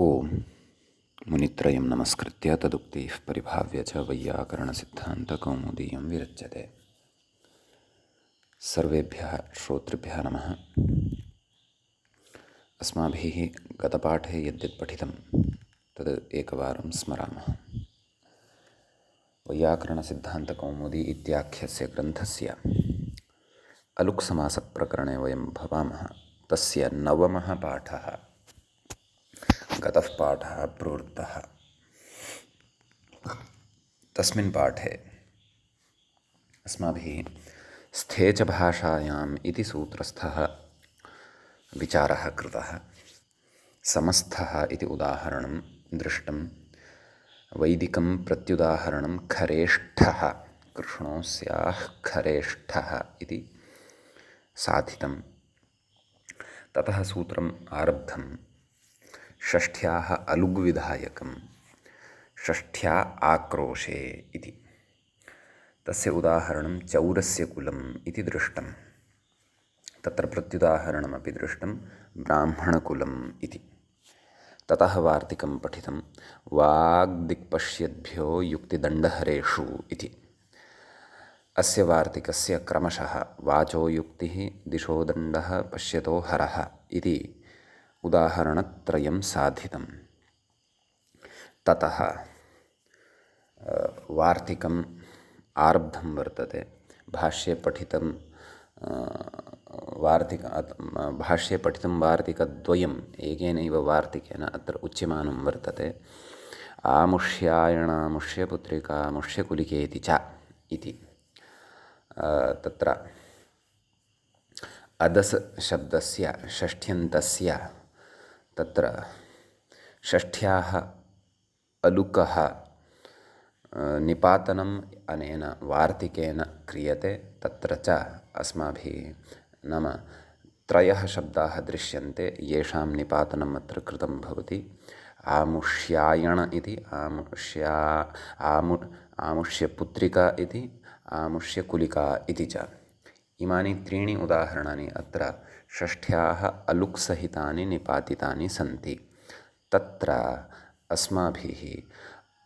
ओम मुनित्रयं नमस्कृत्य तदुक्तिः परिभाव्य च वैयाकरणसिद्धान्तकौमुदीयं विरच्यते। सर्वेभ्यः श्रोतृभ्यः नमः। अस्माभिः गतपाठे यद्यत् पठितं तद् एकवारं स्मरामः। वैयाकरणसिद्धान्तकौमुदी इत्याख्यस्य ग्रन्थस्य अलुक्समासप्रकरणे वयं भवामः। तस्य 9मः पाठः गतः पाठः प्रवृत्तः। तस्मिन् पाठे अस्माभिः स्थेच भाषायाम् इति सूत्रस्थः विचारः कृतः। समस्थः इति उदाहरणं दृष्टं। वैदिकं प्रत्युदाहरणं खरेष्ठः, कृष्णोऽस्याः खरेष्ठः इति साधितं। ततः सूत्रम् आरब्धं षष्ठ्याः अलुग्विधायकं षष्ठ्या आक्रोशे इति। तस्य उदाहरणं चौरस्य कुलम् इति दृष्टं। तत्र प्रत्युदाहरणमपि दृष्टं ब्राह्मणकुलम् इति। ततः वार्तिकं पठितं वाग्दिक्पश्यद्भ्यो युक्तिदण्डहरेषु इति। अस्य वार्तिकस्य क्रमशः वाचो युक्तिः, दिशो दण्डः, पश्यतो हरः इति उदाहरणत्रयं साधितं। ततः वार्तिकम् आरब्धं वर्तते। भाष्ये पठितं वार्तिकद्वयम् एकेनैव वार्तिकेन अत्र उच्यमानं वर्तते। आमुष्यायणामुष्यपुत्रिकामुष्यकुलिकेति च इति। तत्र अदस् शब्दस्य षष्ठ्यन्तस्य तत्र षष्ठ्याः अलुकः निपातनम् अनेन वार्तिकेन क्रियते। तत्र च अस्माभिः नाम त्रयः शब्दाः दृश्यन्ते येषां निपातनम् अत्र कृतं भवति। आमुष्यायण इति, आमुष्यपुत्रिका इति, आमुष्यकुलिका इति च। इमानि त्रीणि उदाहरणानि अत्र षष्ठ्याः अलुक्सहितानि निपातितानि सन्ति। तत्र अस्माभिः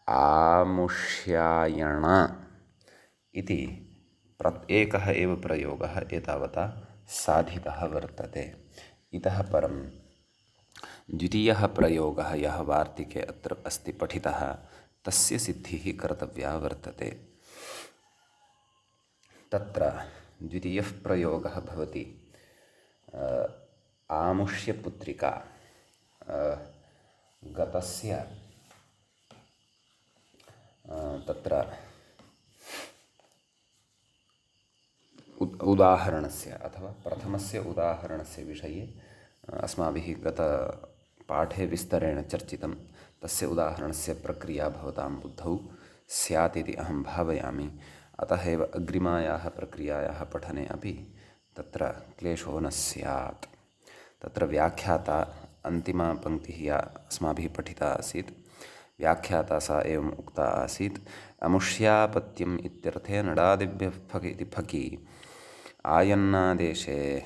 आमुष्यायण इति एकः एव प्रयोगः एतावता साधितः वर्तते। इतः परं द्वितीयः प्रयोगः यः वार्तिके अत्र अस्ति पठितः तस्य सिद्धिः कर्तव्या वर्तते। तत्र द्वितीयः प्रयोगः भवति आमुष्यपुत्रिका। गतस्य तत्र उदाहरणस्य अथवा प्रथमस्य उदाहरणस्य विषये अस्माभिः गतपाठे विस्तरेण चर्चितं। तस्य उदाहरणस्य प्रक्रिया भवतां बुद्धौ स्यात् इति अहं भावयामि। अतः एव अग्रिमायाः प्रक्रियायाः पठने अपि तत्र क्लेशो न स्यात्। तत्र व्याख्याता अन्तिमा पङ्क्तिः या अस्माभिः पठिता आसीत्, व्याख्याता सा एवम् उक्ता आसीत्। अमुष्यापत्यम् इत्यर्थे नडादिभ्यः फक् इति फकी आयन्नादेशे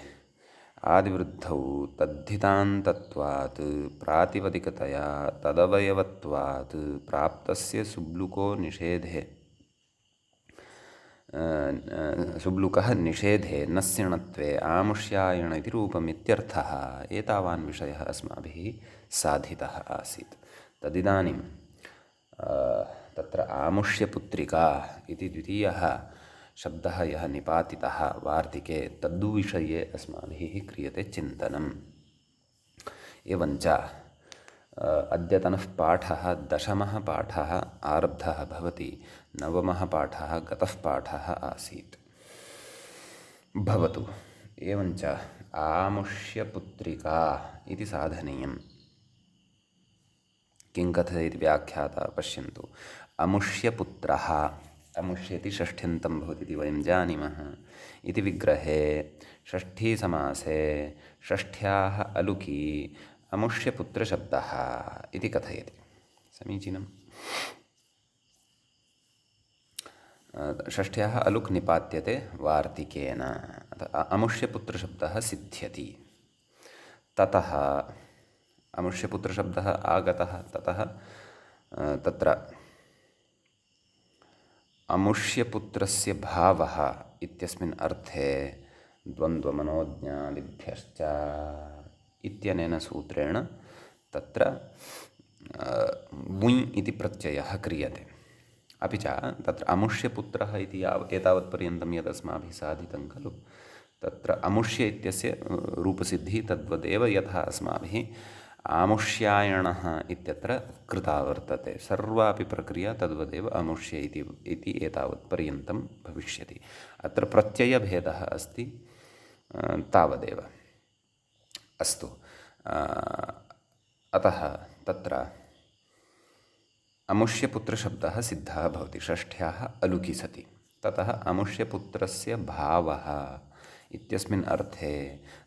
आदिवृद्धौ तद्धितान्तत्वात् प्रातिपदिकतया तदवयवत्वात् प्राप्तस्य सुब्लुकः निषेधे न स्यणत्वे आमुष्यायण इति रूपमित्यर्थः। एतावान् विषयः अस्माभिः साधितः आसीत्। तदिदानीं तत्र आमुष्यपुत्रिका इति द्वितीयः शब्दः यः निपातितः वार्तिके तद्विषये अस्माभिः क्रियते चिन्तनम्। एवञ्च अद्यतनः पाठः 10मः पाठः आरब्धः भवति। 9मः पाठः गतः पाठः आसीत्। भवतु। एवञ्च आमुष्यपुत्रिका इति साधनीयम्। किं कथयति व्याख्याता पश्यन्तु। अमुष्यपुत्रः, अमुष्यति षष्ठ्यन्तं भवति इति वयं जानीमः। इति विग्रहे षष्ठीसमासे षष्ठ्याः अलुकी अमुष्यपुत्रशब्दः इति कथयति। समीचीनं। षष्ठ्याः अलुक् निपात्यते वार्तिकेन, अमुष्यपुत्रशब्दः सिद्ध्यति। ततः अमुष्यपुत्रशब्दः आगतः ततः तत्र अमुष्यपुत्रस्य भावः इत्यस्मिन् अर्थे द्वन्द्वमनोज्ञादिभ्यश्च इत्यनेन सूत्रेण तत्र वुञ् इति प्रत्ययः क्रियते। अपि च तत्र अमुष्यपुत्रः इति एतावत्पर्यन्तं यदस्माभिः साधितं खलु, तत्र अमुष्य इत्यस्य रूपसिद्धिः तद्वदेव यथा अस्माभिः आमुष्यायणः इत्यत्र कृता वर्तते। सर्वापि प्रक्रिया तद्वदेव अमुष्य इति एतावत्पर्यन्तं भविष्यति। अत्र प्रत्ययभेदः अस्ति तावदेव। अस्तु, अतः तत्र अमुष्यपुत्रशब्दः सिद्धः भवति षष्ठ्याः अलुकि सति। ततः अमुष्यपुत्रस्य भावः इत्यस्मिन् अर्थे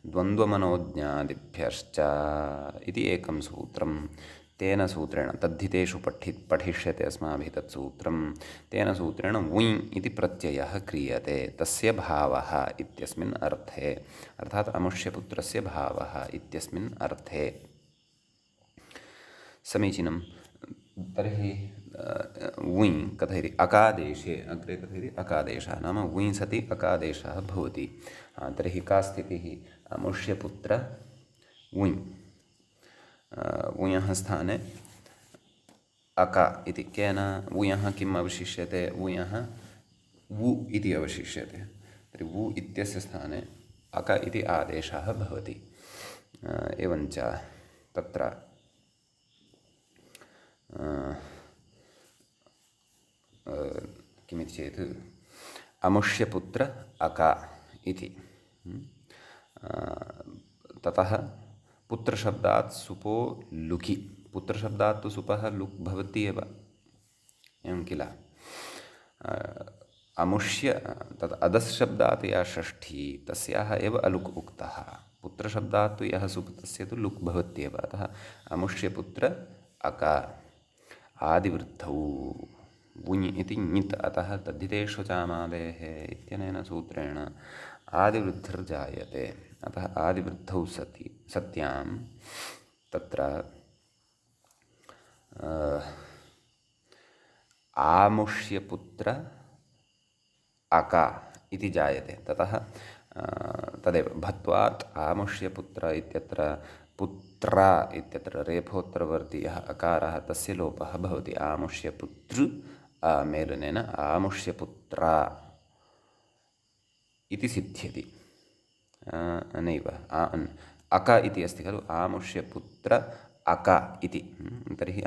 द्वन्द्वमनोज्ञादिभ्यश्च इति एकं सूत्रं, तेन सूत्रेण तद्धितेषु पठिष्यते अस्माभिः तत् सूत्रं। तेन सूत्रेण वुञ् इति प्रत्ययः क्रियते तस्य भावः इत्यस्मिन् अर्थे, अर्थात् अमुष्यपुत्रस्य भावः इत्यस्मिन् अर्थे। समीचीनं। तर्हि वुञ् कथयति अकादेशे, अग्रे कथयति अकादेशः, नाम वुञ् सति अकादेशः भवति। तर्हि का स्थितिः? अमुष्यपुत्र वुञ्, वुञः स्थाने अक इति, केन वुञः किम् अवशिष्यते? वुञः वु इति अवशिष्यते। तर्हि वु इत्यस्य स्थाने अक इति आदेशः भवति। एवञ्च तत्र किमिति चेत् अमुष्यपुत्र अक इति। ततः पुत्रशब्दात् सुपो लुकि, पुत्रशब्दात् तु सुपः लुक् भवति एव, एवं किल। अमुष्य तत् अदस् शब्दात् या षष्ठी तस्याः एव अलुक् उक्तः। पुत्रशब्दात् तु यः सुप् तस्य तु लुक् भवत्येव। अतः अमुष्यपुत्र अक आदिवृद्धौ वुञ् इति ङित्, अतः तद्धितेषु चामादेः इत्यनेन सूत्रेण आदिवृद्धिर्जायते। अतः आदिवृद्धौ सत्यां तत्र आमुष्यपुत्र अक इति जायते। ततः तदेव भत्वात् आमुष्यपुत्र इत्यत्र पुत्र इत्यत्र रेफोत्तरवर्ती यः अकारः तस्य लोपः भवति। आमुष्यपुतृ मेलनेन आमुष्यपुत्र इति सिद्ध्यति। नैव अक इति अस्ति खलु, आमुष्यपुत्र अक इति। तर्हि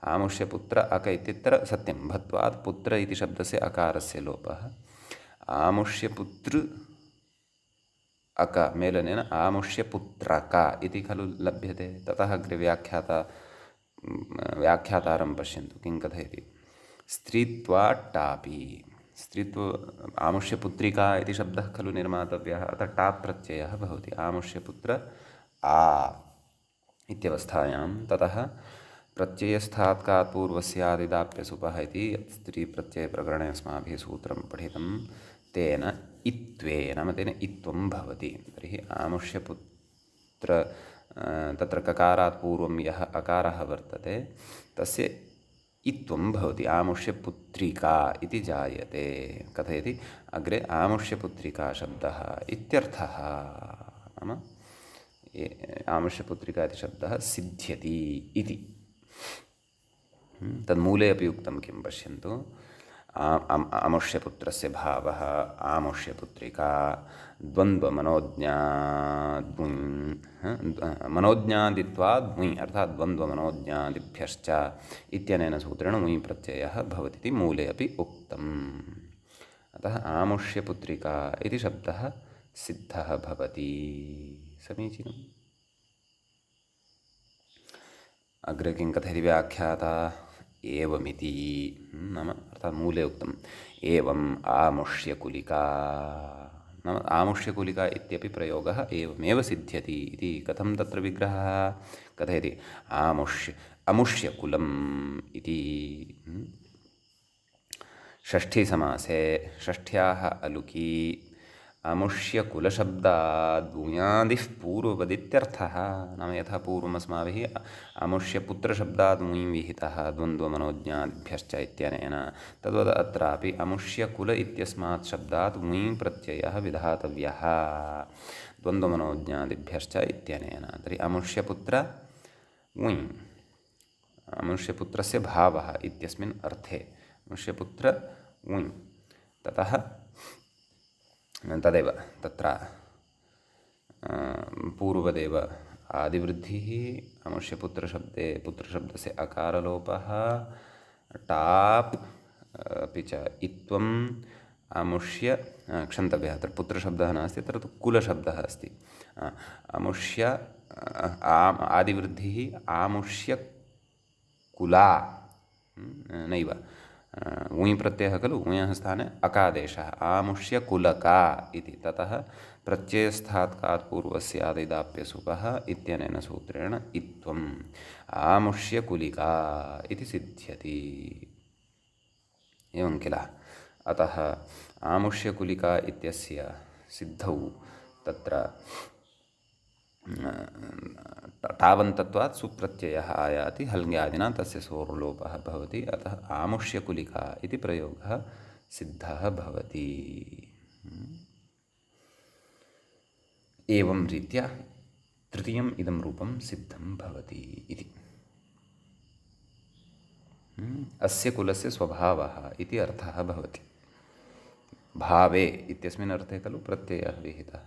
आमुष्यपुत्र अक इत्यत्र सत्यं भत्वात् पुत्र इति शब्दस्य अकारस्य लोपः। आमुष्यपुतृ अक मेलनेन आमुष्यपुत्रक इति खलु लभ्यते। ततः अग्रे व्याख्यातारं पश्यन्तु किं कथयति। स्त्रीत्वाट्टापि, स्त्रीत्व आमुष्यपुत्रिका इति शब्दः खलु निर्मातव्यः, अतः टाप् प्रत्ययः भवति। आमुष्यपुत्र आ इत्यवस्थायां ततः प्रत्ययस्थात्कात् पूर्वस्यादिदाप्यसुपः इति स्त्रीप्रत्ययप्रकरणे अस्माभिः सूत्रं पठितं, तेन इत्वे नाम तेन इत्वं भवति। तर्हि आमुष्यपुत्र तत्र ककारात् पूर्वं यः अकारः वर्तते तस्य इत्वं भवति। आमुष्यपुत्रिका इति जायते। कथयति अग्रे आमुष्यपुत्रिका शब्दः इत्यर्थः, नाम आमुष्यपुत्रिका इति शब्दः सिद्ध्यति इति। तन्मूले अपि उक्तं किं पश्यन्तु। अमुष्यपुत्रस्य भावः आमुष्यपुत्रिका मनोज्ञादित्वाद् मुञ् अर्थात् द्वन्द्वमनोज्ञादिभ्यश्च इत्यनेन सूत्रेण मुञ् प्रत्ययः भवति मूले अपि उक्तम्। अतः आमुष्यपुत्रिका इति शब्दः सिद्धः भवति। समीचीनम्। अग्रे किं कथयति व्याख्याता एवमिति, नाम अर्थात् मूले उक्तम् एवम् आमुष्यकुलिका, नाम आमुष्यकुलिका इत्यपि प्रयोगः एवमेव सिद्ध्यति इति। कथं तत्र विग्रहः? कथयति अमुष्यकुलम् इति षष्ठीसमासे षष्ठ्याः अलुकि अमुष्यकुलशब्दाद् ऊयादिः पूर्वपदित्यर्थः। नाम यथा पूर्वम् अस्माभिः अमुष्यपुत्रशब्दात् ऊञ् विहितः द्वन्द्वमनोज्ञादिभ्यश्च इत्यनेन, तद्वत् अत्रापि अमुष्यकुल इत्यस्मात् शब्दात् ऊञ् प्रत्ययः विधातव्यः द्वन्द्वमनोज्ञादिभ्यश्च इत्यनेन। तर्हि अमुष्यपुत्र ऊञ्, मनुष्यपुत्रस्य भावः इत्यस्मिन् अर्थे मनुष्यपुत्र ऊञ्। ततः तदेव तत्र पूर्वदेव आदिवृद्धिः, अमुष्यपुत्रशब्दे पुत्रशब्दस्य अकारलोपः, टाप्, अपि च इत्वम्, अमुष्य क्षन्तव्यः, अत्र पुत्रशब्दः नास्ति, अत्र तु कुलशब्दः अस्ति। अमुष्य आदिवृद्धिः आमुष्य कुला नैव, ऊञ् प्रत्ययः खलु, ऊञः स्थाने अकादेशः, आमुष्य कुलका इति। ततः प्रत्ययस्थात् कात् पूर्वस्यादिदाप्यसुपः इत्यनेन सूत्रेण इत्वम् आमुष्य कुलिका इति सिद्ध्यति। एवं किल। अतः आमुष्य कुलिका इत्यस्य सिद्धौ तत्र टावन्तत्वात् सुप्रत्ययः आयाति, हल्ङ्यादिना तस्य सोर्लोपः भवति। अतः आमुष्यकुलिका इति प्रयोगः सिद्धः भवति। एवं रीत्या तृतीयम् इदं रूपं सिद्धं भवति इति। अस्य कुलस्य स्वभावः इति अर्थः भवति। भावे इत्यस्मिन् अर्थे खलु प्रत्ययः विहितः।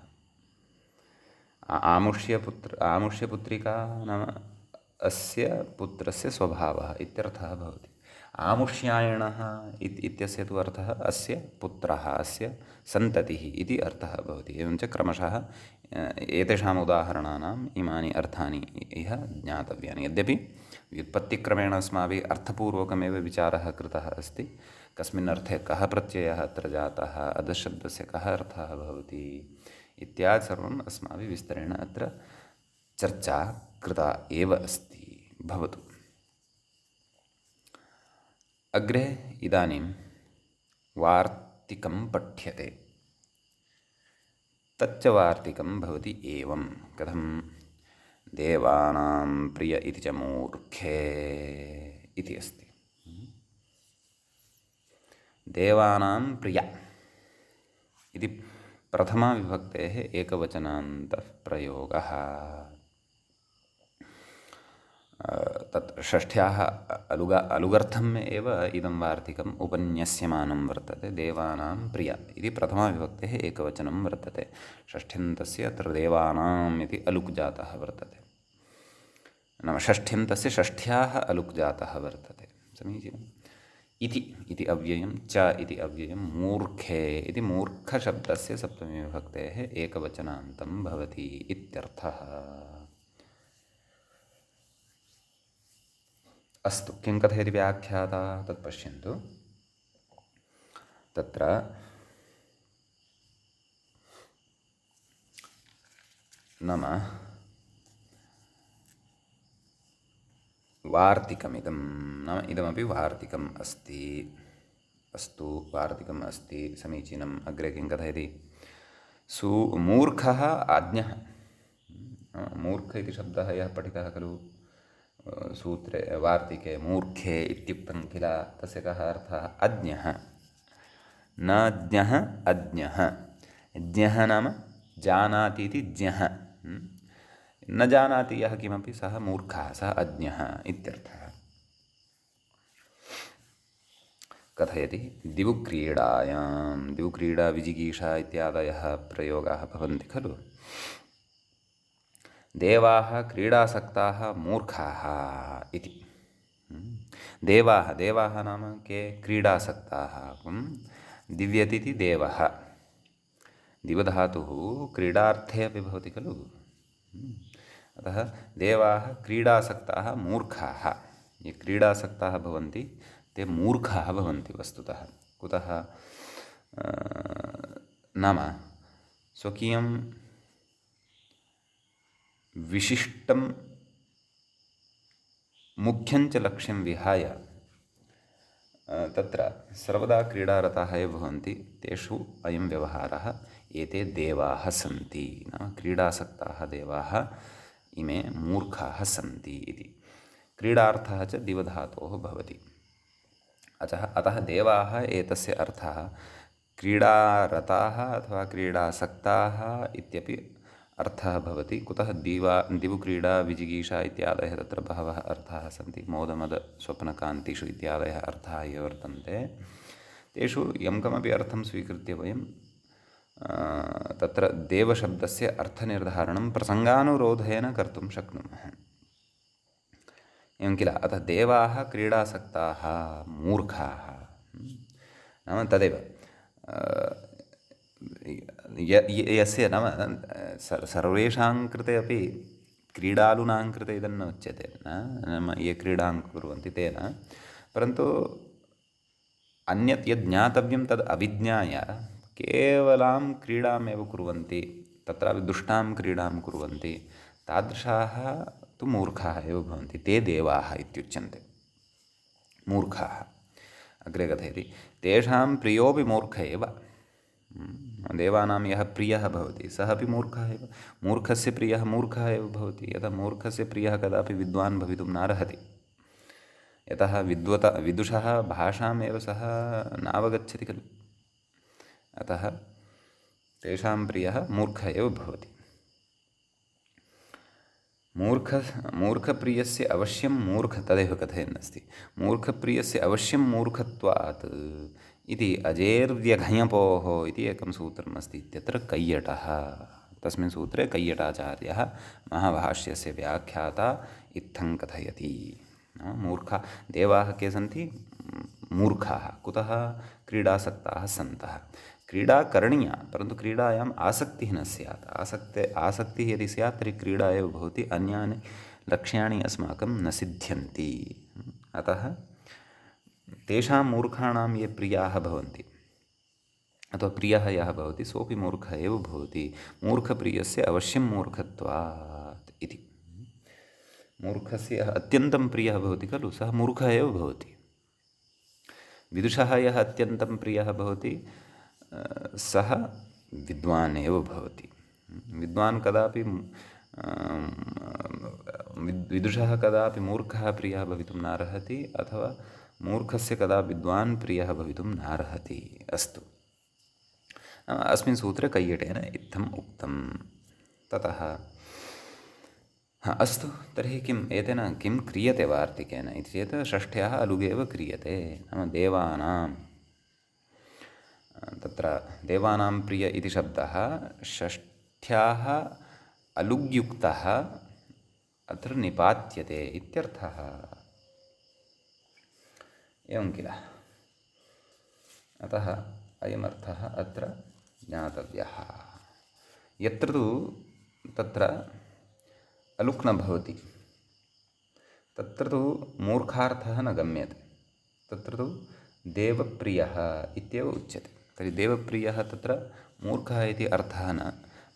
आमुष्यपुत्रिका नाम अस्य पुत्रस्य स्वभावः इत्यर्थः भवति। आमुष्यायणः इत्यस्य तु अर्थः अस्य पुत्रः, अस्य सन्ततिः इति अर्थः भवति। एवञ्च क्रमशः एतेषाम् उदाहरणानाम् इमानि अर्थानि इह ज्ञातव्यानि। यद्यपि व्युत्पत्तिक्रमेण अस्माभिः अर्थपूर्वकमेव विचारः कृतः अस्ति, कस्मिन् अर्थे कः प्रत्ययः अत्र जातः, अधशब्दस्य कः अर्थः भवति इत्यादि सर्वम् अस्माभिः विस्तरेण अत्र चर्चा कृता एव अस्ति। भवतु। अग्रे इदानीं वार्तिकं पठ्यते। तच्च वार्तिकं भवति एवं। कथं? देवानां प्रिय इति च मूर्खे इति अस्ति। देवानां प्रिय इति प्रथमा विभक्तेः एकवचनान्तः प्रयोगः। तत् षष्ठ्याः अलुगर्थम् एव इदं वार्तिकम् उपन्यस्यमानं वर्तते। देवानां प्रिय इति प्रथमा विभक्तेः एकवचनं वर्तते। षष्ठ्यन्तस्य अत्र देवानाम् इति अलुक् जातः वर्तते। नाम षष्ठ्यन्तस्य षष्ठ्याः अलुक् जातः वर्तते। समीचीनम्। इति अव्ययं, च इति अव्ययं, मूर्खे इति मूर्खशब्दस्य सप्तमी विभक्तेः एकवचनान्तं भवति इत्यर्थः। अस्तु, किं कथयति व्याख्याता तत् पश्यन्तु। तत्र नाम वार्तिकमिदं, नाम इदमपि वार्तिकम् अस्ति। अस्तु, वार्तिकम् अस्ति, समीचीनम्। अग्रे किं कथयति? मूर्खः आज्ञः। मूर्ख इति शब्दः यः पठितः खलु सूत्रे वार्तिके, मूर्खे इत्युक्तं किल, तस्य कः अर्थः? अज्ञः। न ज्ञः, अज्ञः। ज्ञः नाम जानाति इति ज्ञः। न जानाति यः किमपि सः मूर्खः, सः अज्ञः इत्यर्थः। कथयति? दिवुक्रीडायां, दिवुक्रीडा, विजिगीषा इत्यादयः प्रयोगाः भवन्ति खलु। देवाः क्रीडासक्ताः मूर्खाः इति। देवाः नाम के? क्रीडासक्ताः। दिव्यतिथि देवः, दिवधातुः क्रीडार्थे अपि भवति खलु। अतः देवाः क्रीडासक्ताः मूर्खाः। ये क्रीडासक्ताः भवन्ति ते मूर्खाः भवन्ति वस्तुतः। कुतः? नाम स्वकीयं विशिष्टं मुख्यञ्च लक्ष्यं विहाय तत्र सर्वदा क्रीडारताः ये भवन्ति तेषु अयं व्यवहारः एते देवाः सन्ति, नाम क्रीडासक्ताः देवाः इमे मूर्खाः सन्ति इति। क्रीडार्थः च दिवधातोः भवति। अतः देवाः एतस्य अर्थः क्रीडारताः अथवा क्रीडासक्ताः इत्यपि अर्थः भवति। कुतः दिवुक्रीडा विजिगीषा इत्यादयः तत्र बहवः अर्थाः सन्ति। मोदमदस्वप्नकान्तिषु इत्यादयः अर्थाः ये वर्तन्ते, तेषु यं कमपि अर्थं स्वीकृत्य वयं तत्र देवशब्दस्य अर्थनिर्धारणं प्रसङ्गानुरोधेन कर्तुं शक्नुमः। एवं किल। अतः देवाः क्रीडासक्ताः मूर्खाः, नाम तदेव यस्य नाम सर्वेषां कृते अपि क्रीडालूनां कृते इदं न उच्यते, नाम ये क्रीडां कुर्वन्ति तेन, परन्तु अन्यत् यद् ज्ञातव्यं तद् अविज्ञाय केवलां क्रीडामेव कुर्वन्ति, तत्रापि दुष्टां क्रीडां कुर्वन्ति, तादृशाः तु मूर्खाः एव भवन्ति। ते देवाः इत्युच्यन्ते, मूर्खाः। अग्रे कथयति, तेषां प्रियोऽपि मूर्ख एव। देवानां यः प्रियः भवति सः अपि मूर्खः एव। मूर्खस्य प्रियः मूर्खः एव भवति। यतः मूर्खस्य प्रियः कदापि विद्वान् भवितुं नार्हति। यतः विदुषः भाषामेव सः नावगच्छति खलु। अतः तेषां प्रियः मूर्खः एव भवति। मूर्खप्रियस्य अवश्यं तदेव कथयन्नस्ति। मूर्खप्रियस्य अवश्यं मूर्खत्वात् इति अजेर्व्यघञपोः इति एकं सूत्रम् अस्ति इत्यत्र कैयटः। तस्मिन् सूत्रे कैयटाचार्यः महाभाष्यस्य व्याख्याता इत्थं कथयति। मूर्खा देवाः के सन्ति? मूर्खाः। कुतः? क्रीडासक्ताः सन्तः। क्रीडा करणीया, परन्तु क्रीडायाम् आसक्तिः न स्यात्। आसक्तिः यदि स्यात् तर्हि क्रीडा एव भवति, अन्यानि लक्ष्याणि अस्माकं न सिद्ध्यन्ति। अतः तेषां मूर्खाणां ये प्रियाः भवन्ति अथवा प्रियः यः भवति सोऽपि मूर्खः एव भवति। मूर्खप्रियस्य अवश्यं मूर्खत्वात् इति। मूर्खस्य यः अत्यन्तं प्रियः भवति खलु सः मूर्खः एव भवति। विदुषः यः अत्यन्तं प्रियः भवति सः विद्वान् एव भवति। विद्वान् कदापि विदुषः कदापि मूर्खः प्रियः भवितुं नार्हति, अथवा मूर्खस्य कदा विद्वान् प्रियः भवितुं नार्हति। अस्तु, अस्मिन् सूत्रे कैयटेन इत्थम् उक्तं। ततः अस्तु, तर्हि किम् एतेन किं क्रियते वार्तिकेन इति चेत् षष्ठ्याः अलुगेव क्रियते। नाम देवानां, तत्र देवानां प्रिय इति शब्दः षष्ठ्याः अलुग्युक्तः अत्र निपात्यते इत्यर्थः। एवं किल। अतः अयमर्थः अत्र ज्ञातव्यः। यत्र तु तत्र अलुक् न भवति तत्र तु मूर्खार्थः न गम्यते। तत्र तु देवप्रियः इत्येव उच्यते। तर्हि देवप्रियः तत्र मूर्खः इति अर्थः न,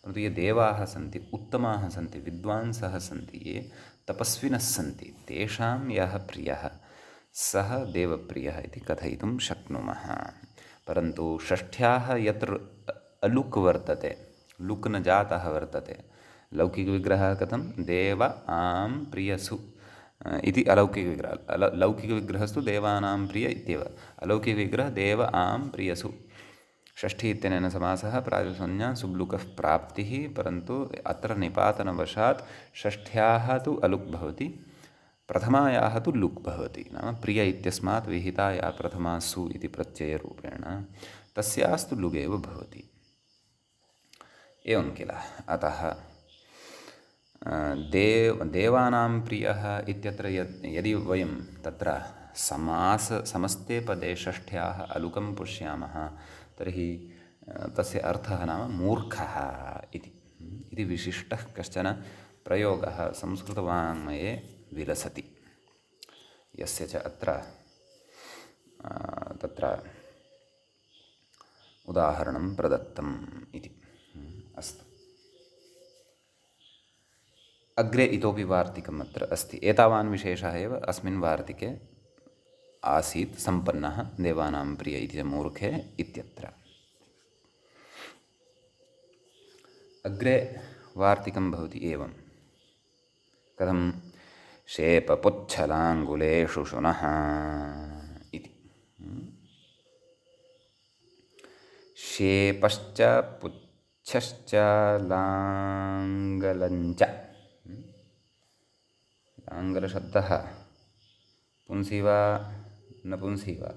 परन्तु ये देवाः सन्ति, उत्तमाः सन्ति, विद्वांसः सन्ति, ये तपस्विनः सन्ति, तेषां यः प्रियः सः देवप्रियः इति कथयितुं शक्नुमः। परन्तु षष्ठ्याः यत्र अलुक् वर्तते, लुक् न जातः वर्तते, लौकिकविग्रहः कथं? देव आं प्रियसु इति अलौकिकविग्रहः। लौकिकविग्रहस्तु देवानां प्रिय इत्येव, अलौकिकविग्रहः देव आं प्रियसु। षष्ठी इत्यनेन समासः प्रातिसंज्ञा सुब्लुकः प्राप्तिः, परन्तु अत्र निपातनवशात् षष्ठ्याः तु अलुक् भवति, प्रथमायाः तु लुक् भवति। नाम प्रिय इत्यस्मात् विहिता या प्रथमा सु इति प्रत्ययरूपेण तस्यास्तु लुगेव भवति। एवं किल। अतः देवानां प्रियः इत्यत्र यदि वयं तत्र समस्ते पदे षष्ठ्याः अलुकं पश्यामः तर्हि तस्य अर्थः नाम मूर्खः इति विशिष्टः कश्चन प्रयोगः संस्कृतवाङ्मये विलसति, यस्य च अत्र तत्र उदाहरणं प्रदत्तम् इति। अस्तु, अग्रे इतोपि वार्तिकम् अत्र अस्ति। एतावान् विशेषः एव अस्मिन् वार्तिके आसीत् सम्पन्नः देवानां प्रिय इति च मूर्खे इत्यत्र। अग्रे वार्तिकं भवति एवं कथं शेपपुच्छलाङ्गुलेषु शुनः इति। शेपश्च पुच्छश्च लाङ्गलञ्च। लाङ्गलशब्दः पुंसि वा नपुंसि वा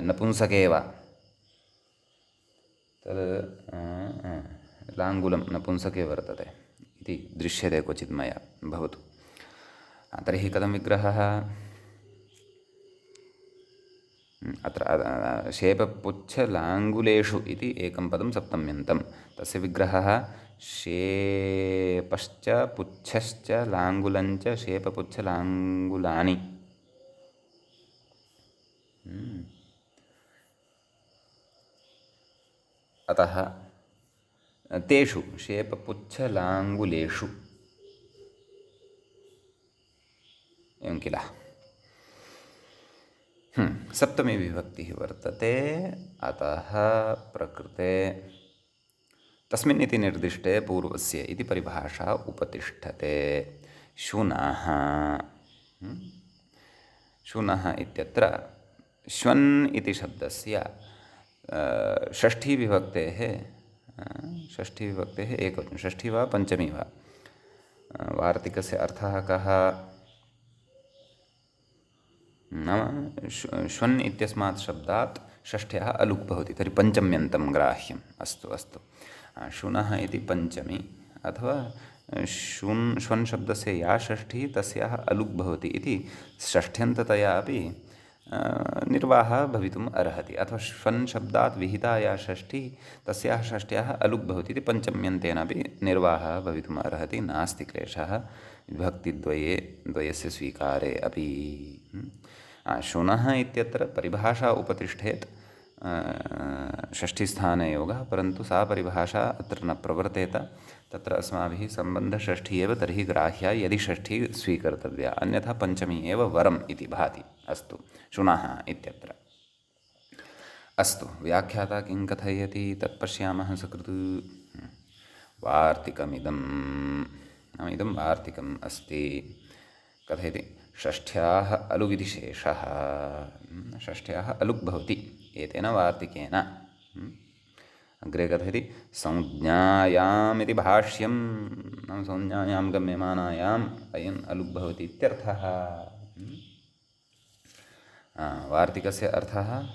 नपुंसके वा? तद् लाङ्गुलं नपुंसके वर्तते इति दृश्यते क्वचित् मया। भवतु। तर्हि कथं विग्रहः? अत्र शेपपुच्छलाङ्गुलेषु इति एकं पदं सप्तम्यन्तं। तस्य विग्रहः शेपश्च पुच्छश्च लाङ्गुलञ्च शेपपुच्छलाङ्गुलानि। अतः तेषु शेपपुच्छलाङ्गुलेषु एवं किल। सप्तमी विभक्तिः वर्तते। अतः प्रकृते तस्मिन् इति निर्दिष्टे पूर्वस्य इति परिभाषा उपतिष्ठते। शुनः। शुनः इत्यत्र श्वन् इति शब्दस्य षष्ठीविभक्तेः एकवचनं, षष्ठी वा पञ्चमी वा? वार्तिकस्य अर्थः कः? नाम श्वन् इत्यस्मात् शब्दात् षष्ठ्याः अलुक् भवति, तर्हि पञ्चम्यन्तं ग्राह्यम्। अस्तु अस्तु। शुनः इति पञ्चमी अथवा श्वन् शब्दस्य या षष्ठी तस्याः अलुक् भवति इति षष्ठ्यन्ततया अपि निर्वाहः भवितुम् अर्हति। अथवा श्वन् शब्दात् विहिता या षष्ठी तस्याः षष्ठ्याः अलुक् भवति इति पञ्चम्यन्तेनापि निर्वाहः भवितुम् अर्हति। नास्ति क्लेशः विभक्तिद्वयस्य स्वीकारे अपि। शुनः इत्यत्र परिभाषा उपतिष्ठेत् षष्ठीस्थाने योगः, परन्तु सा परिभाषा अत्र न प्रवर्तेत। तत्र अस्माभिः सम्बन्धषष्ठी एव तर्हि ग्राह्या यदि षष्ठी स्वीकर्तव्या, अन्यथा पञ्चमी एव वरम् इति भाति। अस्तु। शुनः इत्यत्र अस्तु। व्याख्याता किं कथयति तत् पश्यामः सकृत्। वार्तिकमिदं नाम इदं वार्तिकम् अस्ति। कथयति षष्ठ्याः अलुविधिशेषः। षष्ठ्याः अलुक् भवति एतेन वार्तिकेन। अग्रे कथयति संज्ञायाम् इति भाष्यं। नाम संज्ञायां गम्यमानायाम् अयम् अलुक् भवति इत्यर्थः। वार्तिकस्य अर्थः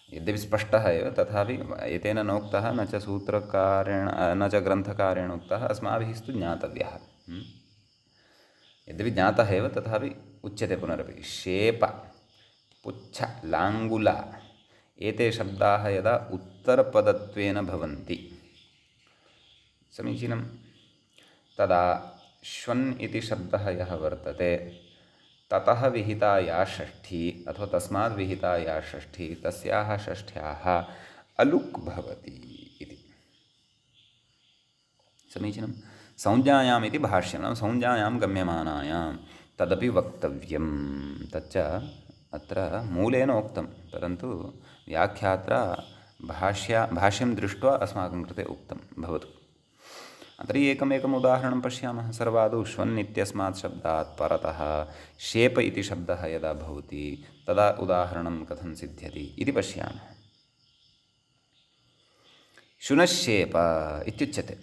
यद्यपि स्पष्टः एव, तथापि एतेन नोक्तः न च सूत्रकारेण न च ग्रन्थकारेण उक्तः, अस्माभिः तु ज्ञातव्यः। यद्यपि ज्ञातः एव तथापि उच्यते पुनरपि। शेप पुच्छ लाङ्गुल एते शब्दाः यदा उत्तरपदत्वेन भवन्ति, समीचीनं, तदा श्वन् इति शब्दः यः वर्तते ततः विहिता या षष्ठी अथवा तस्मात् विहिता या षष्ठी तस्याः षष्ठ्याः अलुक् भवति इति। समीचीनं। संज्ञायाम् इति भाष्यं, नाम संज्ञायां गम्यमानायां तदपि वक्तव्यं। तच्च अत्र मूलेन उक्तं, परन्तु व्याख्यात्रा भाष्यं दृष्ट्वा अस्माकं कृते उक्तं। भवतु। तर्हि एकमेकम् उदाहरणं पश्यामः। सर्वादौ श्वन् इत्यस्मात् शब्दात् परतः शेप इति शब्दः यदा भवति तदा उदाहरणं कथं सिद्ध्यति इति पश्यामः। शुनश्शेप इत्युच्यते।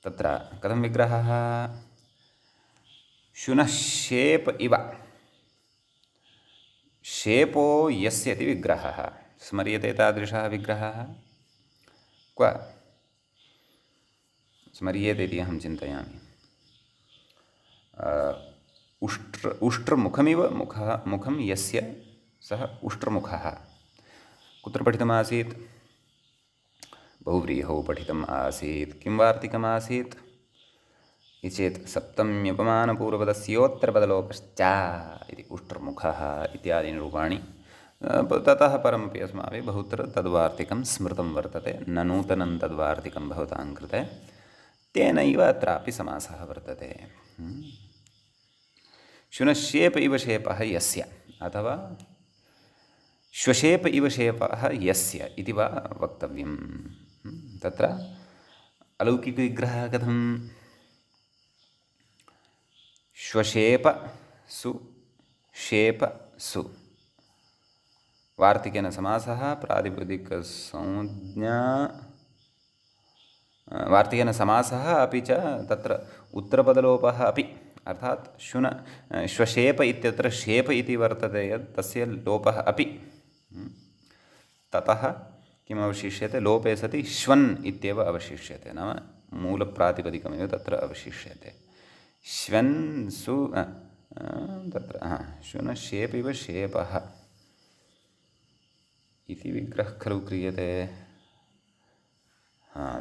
तत्र कथं विग्रहः? शुनश्शेप इव। शेपो यस्य इति विग्रहः। स्मर्यते तादृशः विग्रहः? क्व स्मर्येते इति अहं चिन्तयामि। उष्ट्रमुखमिव मुखं यस्य सः उष्ट्रमुखः। कुत्र पठितमासीत्? बहुव्रीहौ पठितम् आसीत्। किं वार्तिकमासीत् इति चेत् सप्तम्युपमानपूर्वपदस्योत्तरपदलोपश्च इति उष्ट्रमुखः इत्यादीनि रूपाणि। ततः परमपि अस्माभिः बहुत्र तद्वार्तिकं स्मृतं वर्तते। न नूतनं तद्वार्तिकं भवतां कृते। तेनैव अत्रापि समासः वर्तते। शुनश्शेप इव शेपः यस्य अथवा श्वशेप इव शेपः यस्य इति वा वक्तव्यम्। तत्र अलौकिकविग्रहः कथं श्वशेप सु शेप सु वार्तिकेन समासः प्रातिपदिकसंज्ञा वार्तिकेन समासः अपि च तत्र उत्तरपदलोपः अपि अर्थात् श्वशेप इत्यत्र शेप इति वर्तते यत् तस्य लोपः अपि ततः किम् अवशिष्यते लोपे सति श्वन् इत्येव अवशिष्यते नाम मूलप्रातिपदिकमेव तत्र अवशिष्यते श्वन् सु तत्र श्वनशेप इव शेपः इति विग्रहः खलु क्रियते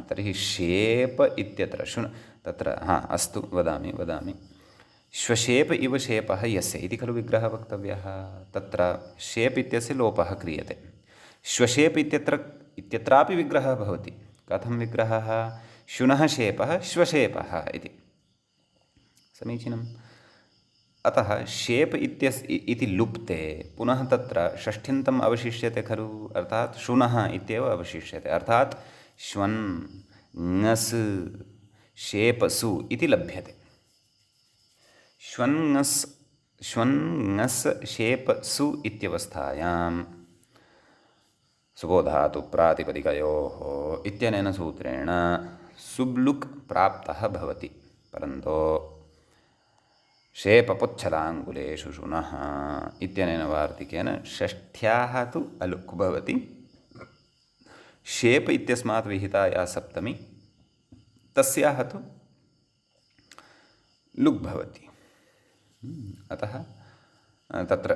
तर्हि शेप इत्यत्र तत्र अस्तु वदामि श्वशेप इव शेपः यस्य इति खलु विग्रहः वक्तव्यः तत्र शेप इत्यस्य लोपः क्रियते श्वशेप इत्यत्रापि विग्रहः भवति कथं विग्रहः शुनः शेपः श्वशेपः इति समीचीनम् अतः शेप इति लुप्ते पुनः तत्र षष्ठ्यन्तम् अवशिष्यते खलु अर्थात् शुनः इत्येव अवशिष्यते अर्थात् श्वन् ङस् शेपसु इति लभ्यते श्वन् ङस् शेपसु इत्यवस्थायां सुबोधातु प्रातिपदिकयोः इत्यनेन सूत्रेण सुब्लुक् प्राप्तः भवति परन्तु शेपपुच्छलाङ्गुलेषु शुनः इत्यनेन वार्तिकेन षष्ठ्याः तु अलुक् भवति शेप इत्यस्मात् विहिता या सप्तमी तस्याः तु लुक् भवति अतः तत्र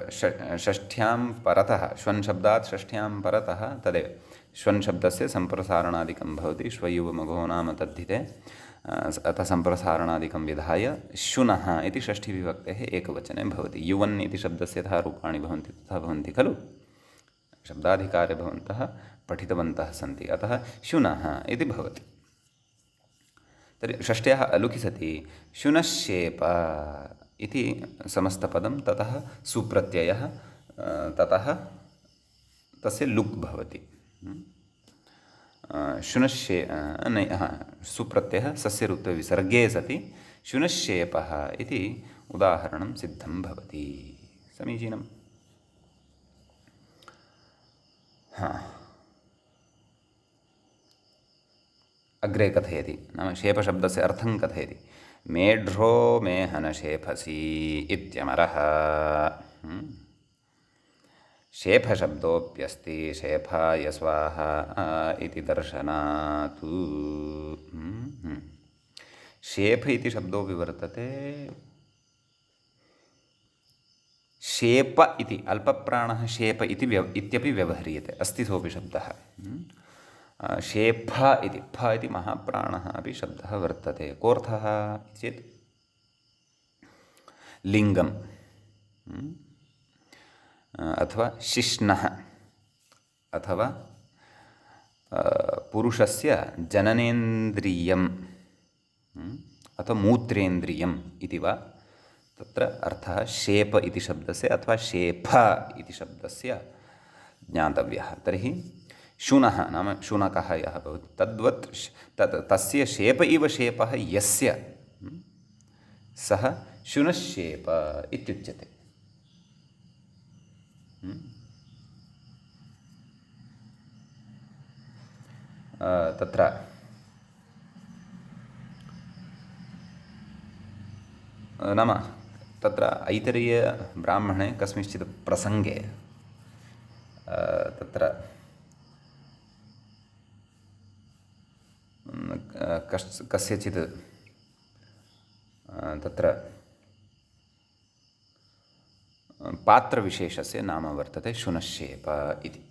षष्ठ्यां परतः श्वन् शब्दात् षष्ठ्यां परतः तदेव श्वन् शब्दस्य सम्प्रसारणादिकं भवति श्वयुवमघो नाम तद्धिते अतः सम्प्रसारणादिकं विधाय शुनः इति षष्ठीविभक्तेः एकवचने भवति युवन् इति शब्दस्य यथा रूपाणि भवन्ति तथा भवन्ति खलु शब्दाधिकारे भवन्तः पठितवन्तः सन्ति अतः शुनः इति भवति तर्हि षष्ठ्याः अलुकि सति शुनश्शेप इति समस्तपदं ततः सुप्रत्ययः ततः तस्य लुक् भवति सुप्रत्ययः सस्यऋत्वविसर्गे सति शुनश्शेपः इति उदाहरणं सिद्धं भवति समीचीनम् अग्रे कथयति नाम शेपशब्दस्य अर्थं कथयति मेढ्रो मेहनशेफसी इत्यमरः शेफशब्दोऽप्यस्ति शेफाय स्वाहा इति दर्शनात् शेफ इति शब्दोऽपि वर्तते शेप इति अल्पप्राणः शेप इत्यपि व्यवह्रियते अस्ति सोऽपि शब्दः शेफ इति फ इति महाप्राणः अपि शब्दः वर्तते कोऽर्थः चेत् लिङ्गम् अथवा शिश्नः अथवा पुरुषस्य जननेन्द्रियम् अथवा मूत्रेन्द्रियम् इति वा तत्र अर्थः शेप इति शब्दस्य अथवा शेफ इति शब्दस्य ज्ञातव्यः तर्हि शुनः नाम शुनकः यः भवति तद्वत् तस्य शेप इव शेपः यस्य सः शुनश्शेप इत्युच्यते तत्र नाम तत्र ऐतरेयब्राह्मणे कस्मिंश्चित् प्रसङ्गे तत्र कस्यचित् तत्र पात्रविशेषस्य नाम वर्तते शुनश्शेप इति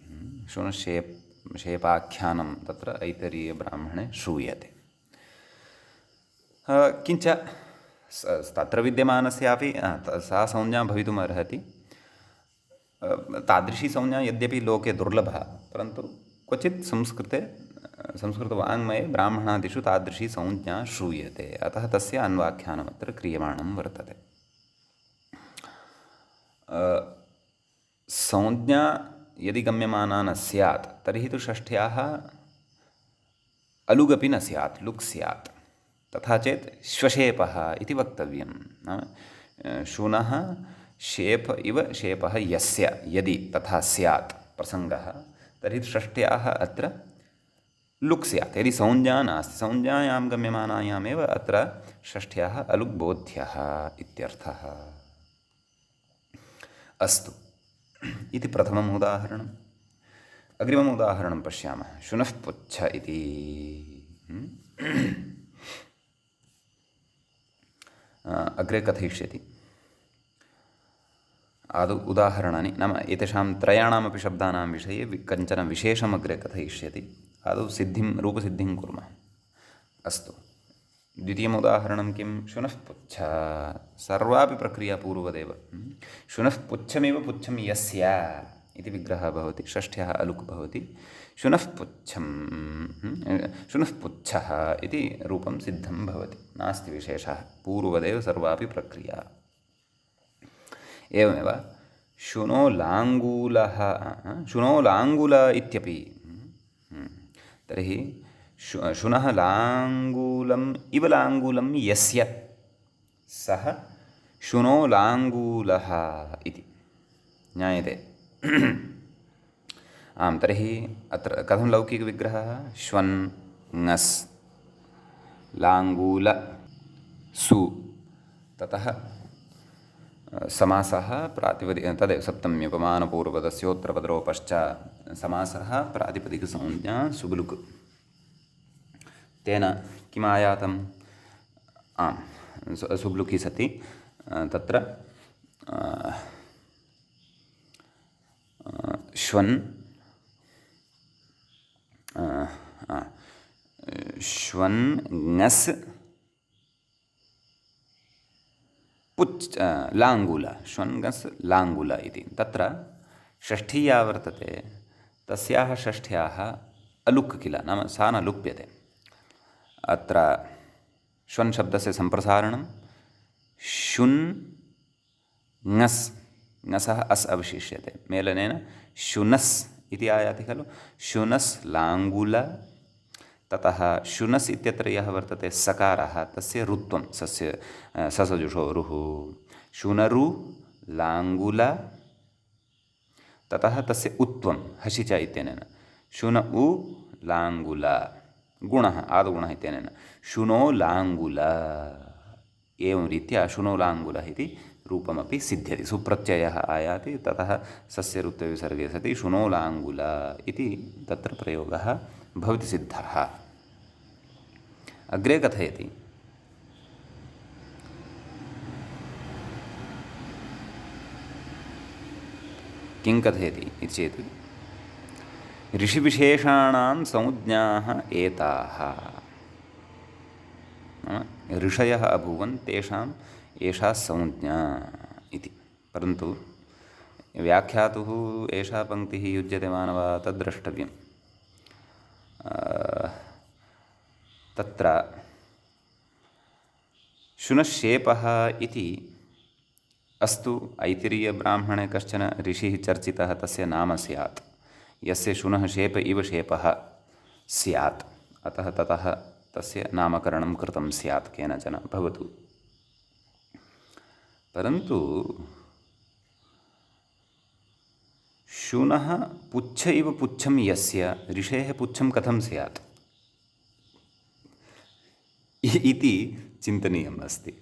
शेपाख्यानं तत्र ऐतरीयब्राह्मणे श्रूयते किञ्च तत्र विद्यमानस्यापि सा संज्ञा भवितुम् अर्हति तादृशी संज्ञा यद्यपि लोके दुर्लभा परन्तु क्वचित् संस्कृतवाङ्मये ब्राह्मणादिषु तादृशी संज्ञा श्रूयते अतः तस्य अन्वाख्यानमत्र क्रियमाणं वर्तते संज्ञा यदि गम्यमाना न स्यात् तर्हि तु षष्ठ्याः अलुगपि न स्यात्, लुक् स्यात्। तथा चेत् श्वशेपः इति वक्तव्यं। नाम शुनः शेप इव शेपः यस्य यदि तथा स्यात् प्रसङ्गः, तर्हि षष्ट्याः अत्र लुक् स्यात्। यदि संज्ञा नास्ति, संज्ञायां गम्यमानायामेव अत्र षष्ठ्याः अलुक् बोध्यः इत्यर्थः। अस्तु, इति प्रथमम् उदाहरणम्। अग्रिमम् उदाहरणं पश्यामः। शुनः पुच्छ इति। अग्रे कथयिष्यति। आदौ उदाहरणानि, नाम एतेषां त्रयाणामपि शब्दानां विषये कञ्चन विशेषम् अग्रे कथयिष्यति। आदौ सिद्धिं, रूपसिद्धिं कुर्मः। अस्तु, द्वितीयम् उदाहरणं किं? शुनः पुच्छ। सर्वापि प्रक्रिया पूर्ववदेव। शुनः पुच्छमेव पुच्छं यस्य इति विग्रहः भवति, षष्ठ्यः अलुक् भवति। शुनः पुच्छं, शुनः पुच्छः इति रूपं सिद्धं भवति, नास्ति विशेषः, पूर्ववदेव सर्वापि प्रक्रिया। एवमेव शुनो लाङ्गूलः, शुनो लाङ्गुल इत्यपि। तर्हि शुनः लाङ्गूलम् इव लाङ्गूलं यस्य सः शुनो लाङ्गूलः इति ज्ञायते। आं, तर्हि अत्र कथं लौकिकविग्रहः? श्वन् ङस् लाङ्गूल सु, ततः समासः प्रातिपदिक, तदेव सप्तम्यपमानपूर्वपदस्योत्तरपदरोपश्च समासः प्रातिपदिकसंज्ञा सुबुलुक्। तेन किम् आयातम्? आं, सुब्लुकि सति तत्र श्वन् श्वन् ङस् पुच् लाङ्गुल, श्वन् ङस् लाङ्गुल इति। तत्र षष्ठी या वर्तते तस्याः षष्ठ्याः अलुक् किल, नाम सा न लुप्यते। अत्र श्वन् शब्दस्य सम्प्रसारणं शुन् ङस्, ङसः अस् अवशिष्यते, मेलनेन शुनस् इति आयाति खलु। शुनस् लाङ्गुल, ततः शुनस् इत्यत्र यः वर्तते सकारः तस्य रुत्वं, सस्य ससजुषोरुः। शुनरु लाङ्गुल, ततः तस्य उत्वं हसि च इत्यनेन शुन उ लाङ्गुल, गुणः आदुगुणः इत्यनेन शुनो लाङ्गुल। एवं रीत्या शुनो लाङ्गुलः इति रूपमपि सिद्ध्यति, सुप्रत्ययः आयाति, ततः सस्य रुत्वविसर्गे सति शुनो लाङ्गुल इति तत्र प्रयोगः भवति सिद्धः। अग्रे कथयति। किं कथयति इति चेत् ऋषिविशेषाणां संज्ञाः एताः। ऋषयः अभूवन्, तेषाम् एषा संज्ञा इति। परन्तु व्याख्यातुः एषा पङ्क्तिः युज्यते मानव, तद्द्रष्टव्यम्। तत्र शुनश्शेपः इति अस्तु, ऐतिरीयब्राह्मणे कश्चन ऋषिः चर्चितः, तस्य नाम स्यात्, यस्य शुनः शेप इव शेपः स्यात्, अतः ततः तस्य नामकरणं कृतं स्यात् केनचन, भवतु। परन्तु शुनः पुच्छ इव पुच्छं यस्य, ऋषेः पुच्छं कथं स्यात् इति चिन्तनीयम् अस्ति।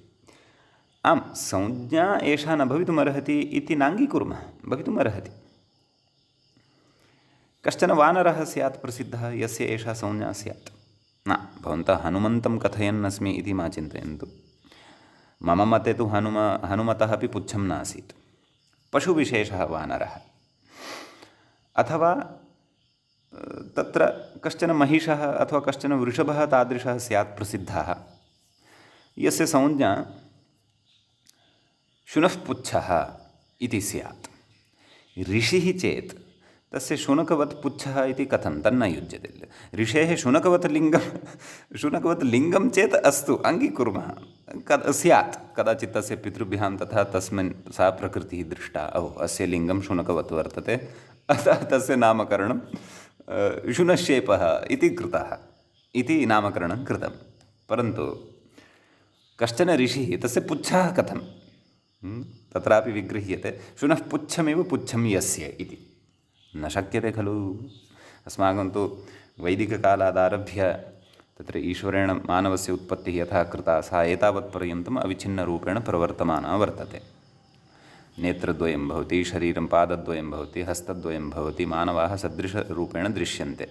आं, संज्ञा एषा न भवितुमर्हति इति नाङ्गीकुर्मः, भवितुमर्हति। कश्चन वानरः स्यात् प्रसिद्धः, यस्य एषा संज्ञा स्यात्। न, भवन्तः हनुमन्तं कथयन्नस्मि इति मा चिन्तयन्तु। मम मते तु हनुमतः अपि पुच्छं नासीत्, पशुविशेषः वानरः। अथवा तत्र कश्चन महिषः अथवा कश्चन वृषभः तादृशः स्यात् प्रसिद्धः, यस्य संज्ञा शुनः पुच्छः इति स्यात्। ऋषिः चेत् तस्य शुनकवत् पुच्छः इति कथं, तन्न युज्यते। ऋषेः शुनकवत् लिङ्गं चेत् अस्तु, अङ्गीकुर्मः, स्यात्। कदाचित् तस्य पितृभ्यां तथा तस्मिन् सा प्रकृतिः दृष्टा, ओहो अस्य लिङ्गं शुनकवत् वर्तते, अतः तस्य नामकरणं शुनश्शेपः इति कृतः इति नामकरणं कृतं। परन्तु कश्चन ऋषिः तस्य पुच्छः कथं तत्रापि विगृह्यते, शुनः पुच्छमेव पुच्छं यस्य इति न शक्यते खलु। अस्माकं तु वैदिककालादारभ्य तत्र ईश्वरेण मानवस्य उत्पत्तिः यथा कृता सा एतावत्पर्यन्तम् अविच्छिन्नरूपेण प्रवर्तमाना वर्तते। नेत्रद्वयं भवति, शरीरं पादद्वयं भवति, हस्तद्वयं भवति, मानवाः सदृशरूपेण दृश्यन्ते।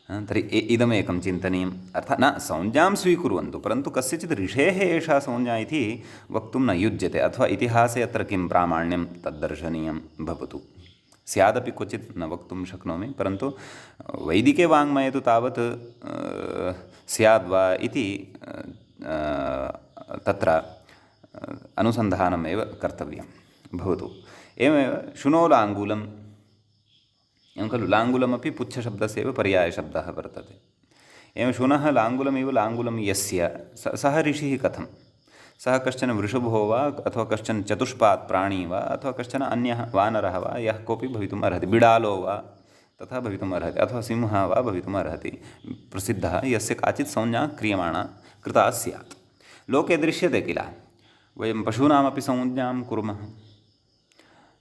तर्हि इदमेकं चिन्तनीयम्। अर्थात् न संज्ञां स्वीकुर्वन्तु, परन्तु कस्यचित् ऋषेः एषा संज्ञा इति वक्तुं न युज्यते। अथवा इतिहासे अत्र किं प्रामाण्यं तद्दर्शनीयं भवतु। स्यादपि क्वचित् न वक्तुं शक्नोमि, परन्तु वैदिके वाङ्मये तु तावत् स्याद्वा इति तत्र अनुसन्धानमेव कर्तव्यं भवतु। एवमेव शुनोलाङ्गूलम्, एवं खलु, लाङ्गुलमपि पुच्छशब्दस्य एव पर्यायशब्दः वर्तते। एवं शुनः लाङ्गुलमिव लाङ्गुलं यस्य सः ऋषिः कथं? सः कश्चन वृषभो वा अथवा कश्चन चतुष्पात् प्राणी वा अथवा कश्चन अन्यः वानरः वा, यः कोऽपि भवितुम् अर्हति, बिडालो वा तथा भवितुम् अर्हति, अथवा सिंहः वा भवितुम् अर्हति, प्रसिद्धः यस्य काचित् संज्ञा क्रियमाणा कृता स्यात्। लोके दृश्यते किल, वयं पशूनामपि संज्ञां कुर्मः।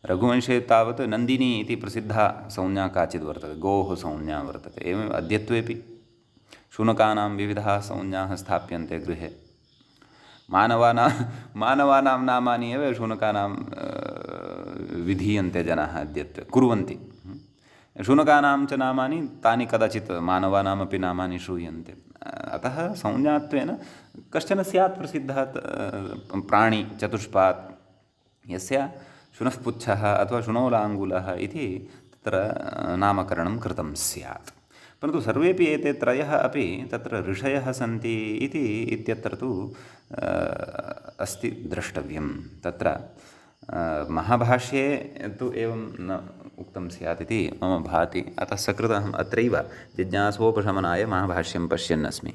रघुवंशे तावत् नन्दिनी इति प्रसिद्धा संज्ञा काचित् वर्तते, गोः संज्ञा वर्तते। एवम् अद्यत्वेपि शुनकानां विविधाः संज्ञाः स्थाप्यन्ते गृहे। मानवानां नामानि एव शुनकानां विधीयन्ते जनाः अद्यत्वे, कुर्वन्ति। शुनकानां च नामानि तानि कदाचित् मानवानामपि नामानि श्रूयन्ते। अतः संज्ञात्वेन कश्चन स्यात् प्रसिद्धः प्राणी चतुष्पात्, यस्य शुनः पुच्छः अथवा शुनोलाङ्गुलः इति तत्र नामकरणं कृतं स्यात्। परन्तु सर्वेपि एते त्रयः अपि तत्र ऋषयः सन्ति इति इत्यत्र तु अस्ति द्रष्टव्यं। तत्र महाभाष्ये तु एवं न उक्तं स्यात् इति मम भाति। अतः सकृत् अहम् अत्रैव जिज्ञासोपशमनाय महाभाष्यं पश्यन् अस्मि।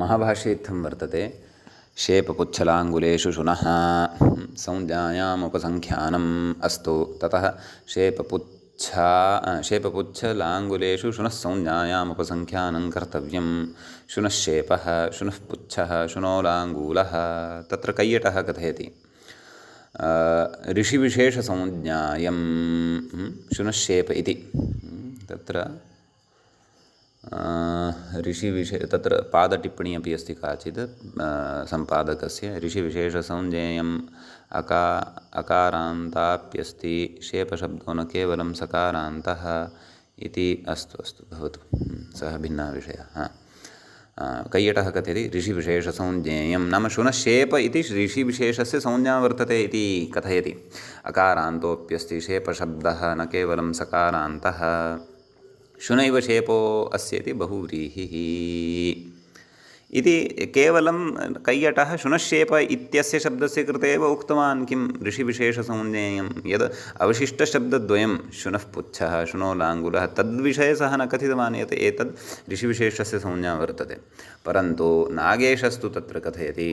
महाभाष्ये इत्थं वर्तते, शेपपुच्छलाङ्गुलेषु शुनः संज्ञायामुपसङ्ख्यानम् अस्तु। ततः शेपपुच्छलाङ्गुलेषु शुनः संज्ञायामुपसङ्ख्यानं कर्तव्यं। शुनः शेपः, शुनः पुच्छः, शुनोलाङ्गूलः। तत्र कैयटः कथयति, ऋषिविशेषसंज्ञायं शुनः शेप इति। तत्र तत्र पादटिप्पणी अपि अस्ति काचित् सम्पादकस्य। ऋषिविशेषसंज्ञेयम् अकारान्ताप्यस्ति, शेपशब्दो न केवलं सकारान्तः इति। अस्तु भवतु, सः भिन्नः विषयः। कैयटः कथयति ऋषिविशेषसंज्ञेयं नाम शुनः शेप इति ऋषिविशेषस्य संज्ञा वर्तते इति कथयति। अकारान्तोऽप्यस्ति शेपशब्दः न केवलं सकारान्तः, शुनैव शेपो अस्येति बहुव्रीहिः इति केवलं कैयटः शुनश्शेप इत्यस्य शब्दस्य कृते एव उक्तवान्। किं ऋषिविशेषसंज्ञेयं यद् अवशिष्टशब्दद्वयं शुनः पुच्छः शुनोलाङ्गुलः तद्विषये सः न कथितवान् यत् एतद् ऋषिविशेषस्य संज्ञा वर्तते। परन्तु नागेशस्तु तत्र कथयति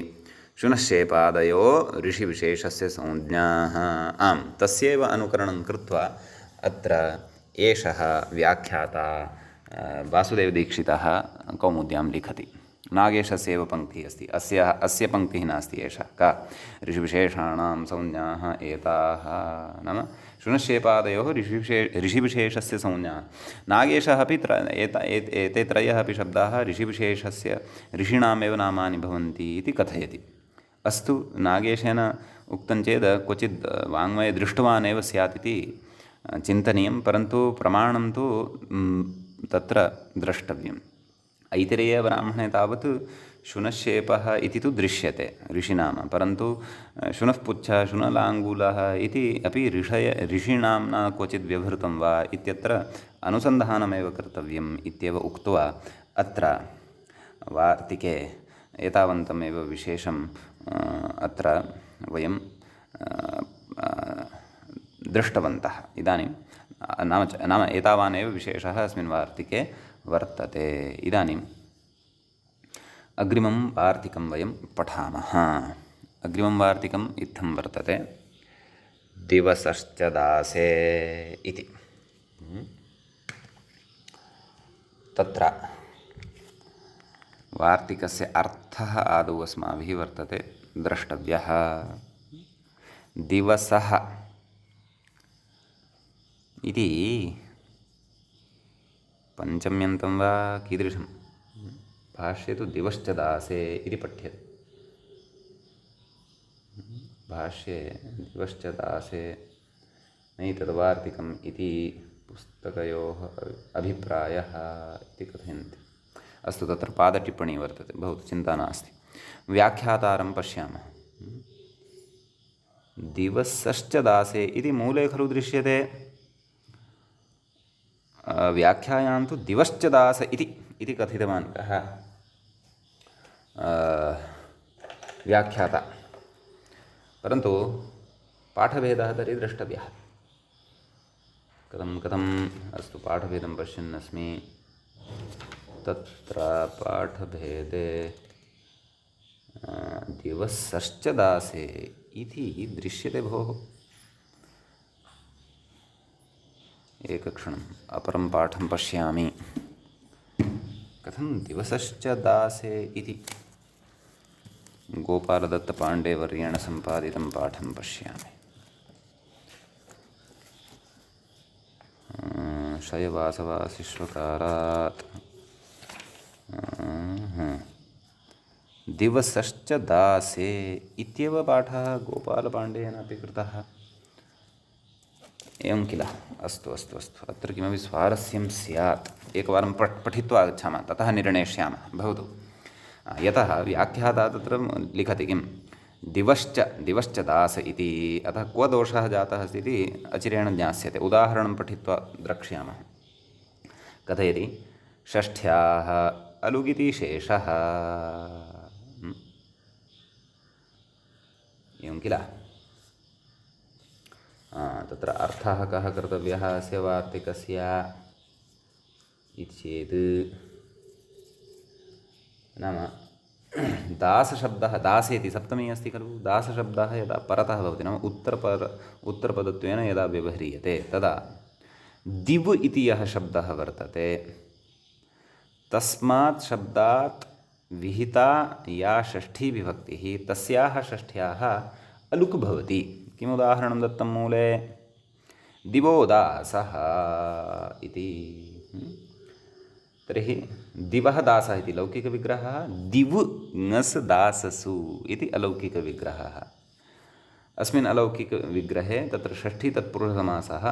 शुनश्शेपादयो ऋषिविशेषस्य संज्ञाः। आम्, तस्यैव अनुकरणं कृत्वा अत्र एषः व्याख्याता वासुदेवदीक्षितः कौमुद्यां लिखति। नागेशस्य एव पङ्क्तिः अस्ति, अस्य पङ्क्तिः नास्ति एषा। का ऋषिविशेषाणां संज्ञाः एताः नाम शुनश्शेपादयोः ऋषिविशेषस्य संज्ञाः। नागेशः अपि एते त्रयः अपि शब्दाः ऋषिविशेषस्य ऋषीणामेव नामानि भवन्ति इति कथयति। अस्तु, नागेशेन उक्तं चेत् क्वचित् वाङ्मये दृष्टवान् एव स्यात् इति चिन्तनीयं, परन्तु प्रमाणं तु तत्र द्रष्टव्यम्। ऐतिरेयब्राह्मणे तावत् शुनश्शेपः इति तु दृश्यते ऋषिनाम, परन्तु शुनःपुच्छः शुनलाङ्गूलः इति अपि ऋषिणाम्ना क्वचित् व्यवहृतं वा इत्यत्र अनुसन्धानमेव कर्तव्यम् इत्येव उक्त्वा अत्र वार्तिके एतावन्तमेव विशेषम् अत्र वयं दृष्टवन्तः। इदानीं नाम एतावानेव विशेषः अस्मिन् वार्तिके वर्तते। इदानीम् अग्रिमं वार्तिकं वयं पठामः। अग्रिमं वार्तिकम् इत्थं वर्तते, दिवसश्च दासे इति। तत्र वार्तिकस्य अर्थः आदौ अस्माभिः वर्तते द्रष्टव्यः। दिवसः इति पञ्चम्यन्तं वा कीदृशं? भाष्ये तु दिवश्च दासे इति पठ्यते। भाष्ये दिवश्च दासे नैतद्वार्तिकम् इति पुस्तकयोः अभिप्रायः इति कथयन्ति। अस्तु, तत्र पादटिप्पणी वर्तते, भवतु, चिन्ता नास्ति। व्याख्यातारं पश्यामः। दिवसश्च दासे इति मूले खलु दृश्यते। व्याख्यायां तु दिवश्च दास इति कथितवान् कः? व्याख्याता। परन्तु पाठभेदः तर्हि द्रष्टव्यः। कथम्? अस्तु, पाठभेदं पश्यन्नस्मि। तत्र पाठभेदे दिवसश्च दासे इति दृश्यते भोः। एकक्षणम्, अपरं पाठं पश्यामि। कथं दिवसश्च दासे इति? गोपालदत्तपाण्डेवर्येण सम्पादितं पाठं पश्यामि। शयवासवासिष्वकारात् दिवसश्च दासे इत्येव पाठः गोपालपाण्डेयेन अपि कृतः। एवं किल? अस्तु, अत्र किमपि स्वारस्यं स्यात्। एकवारं पठित्वा आगच्छामः, ततः निर्णेष्यामः। भवतु। यतः व्याख्याता तत्र लिखति किं? दिवश्च दास इति। अतः क्व दोषः जातः अस्ति इति अचिरेण ज्ञास्यते। उदाहरणं पठित्वा द्रक्ष्यामः। कथयति, षष्ठ्याः अलुगिति शेषः। एवं किल? तत्र अर्थः कः कर्तव्यः अस्य वार्तिकस्य इति चेत्, नाम दासशब्दः, दासेति सप्तमी अस्ति खलु। दासशब्दः यदा परतः भवति, नाम उत्तरपदत्वेन यदा व्यवह्रियते, तदा दिव् इति यः शब्दः वर्तते, तस्मात् शब्दात् विहिता या षष्ठीविभक्तिः, तस्याः षष्ठ्याः अलुक् भवति। किम् उदाहरणं दत्तं मूले? दिवो दासः इति। तर्हि दिवः दासः इति लौकिकविग्रहः, दिव् ङस् दाससु इति अलौकिकविग्रहः। अस्मिन् अलौकिकविग्रहे तत्र षष्ठी तत्पुरुषसमासः।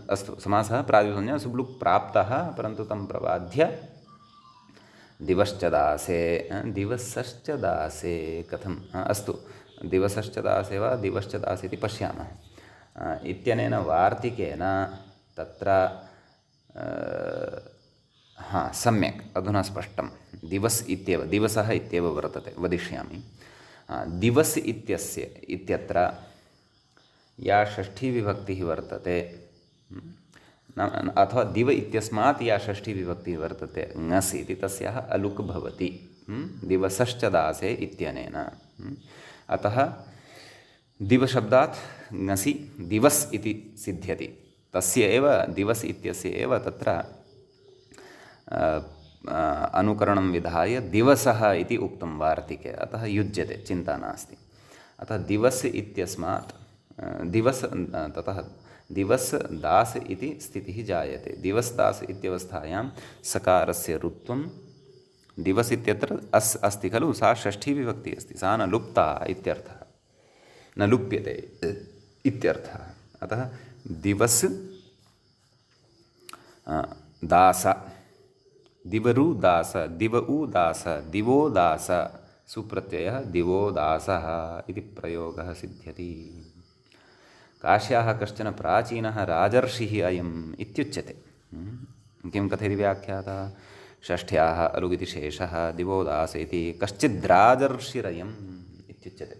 अस्तु, समासः प्रातिपदिकसंज्ञा सुब्लुक् प्राप्तः, परन्तु तं प्रबाध्य दिवश्च दासे, दिवसश्च दासे कथम्? अस्तु, दिवसश्च दासे वा दिवश्च दासे इति पश्यामः। इत्यनेन वार्तिकेन तत्र सम्यक्, अधुना स्पष्टं। दिवसः इत्येव वर्तते, वदिष्यामि। दिवस् इत्यत्र या षष्ठीविभक्तिः वर्तते, अथवा दिव इत्यस्मात् या षष्ठीविभक्तिः वर्तते ङस् इति, तस्याः अलुक् भवति दिवसश्च दासे इत्यनेन। अतः दिवशब्दात् ङसि दिवस् इति सिद्ध्यति। तस्य एव, दिवस् इत्यस्य एव तत्र अनुकरणं विधाय दिवसः इति उक्तं वार्तिके। अतः युज्यते, चिन्ता नास्ति। अतः दिवस् इत्यस्मात् ततः दिवस् दास् इति स्थितिः जायते। दिवस् दास् इत्यवस्थायां सकारस्य रुत्वं, दिवस् इत्यत्र अस्ति खलु, सा षष्ठीविभक्तिः अस्ति, सा न लुप्ता इत्यर्थः, न लुप्यते इत्यर्थः। अतः दिवस् दास, दिवरु दास, दिवउ दास, दिवो दास, सुप्रत्ययः दिवो दासः इति प्रयोगः सिद्ध्यति। काश्याः कश्चन प्राचीनः राजर्षिः अयम् इत्युच्यते। किं कथयति व्याख्याता? षष्ठ्याः अलुगिति शेषः दिवो दास इति कश्चिद्राजर्षिरयम् इत्युच्यते।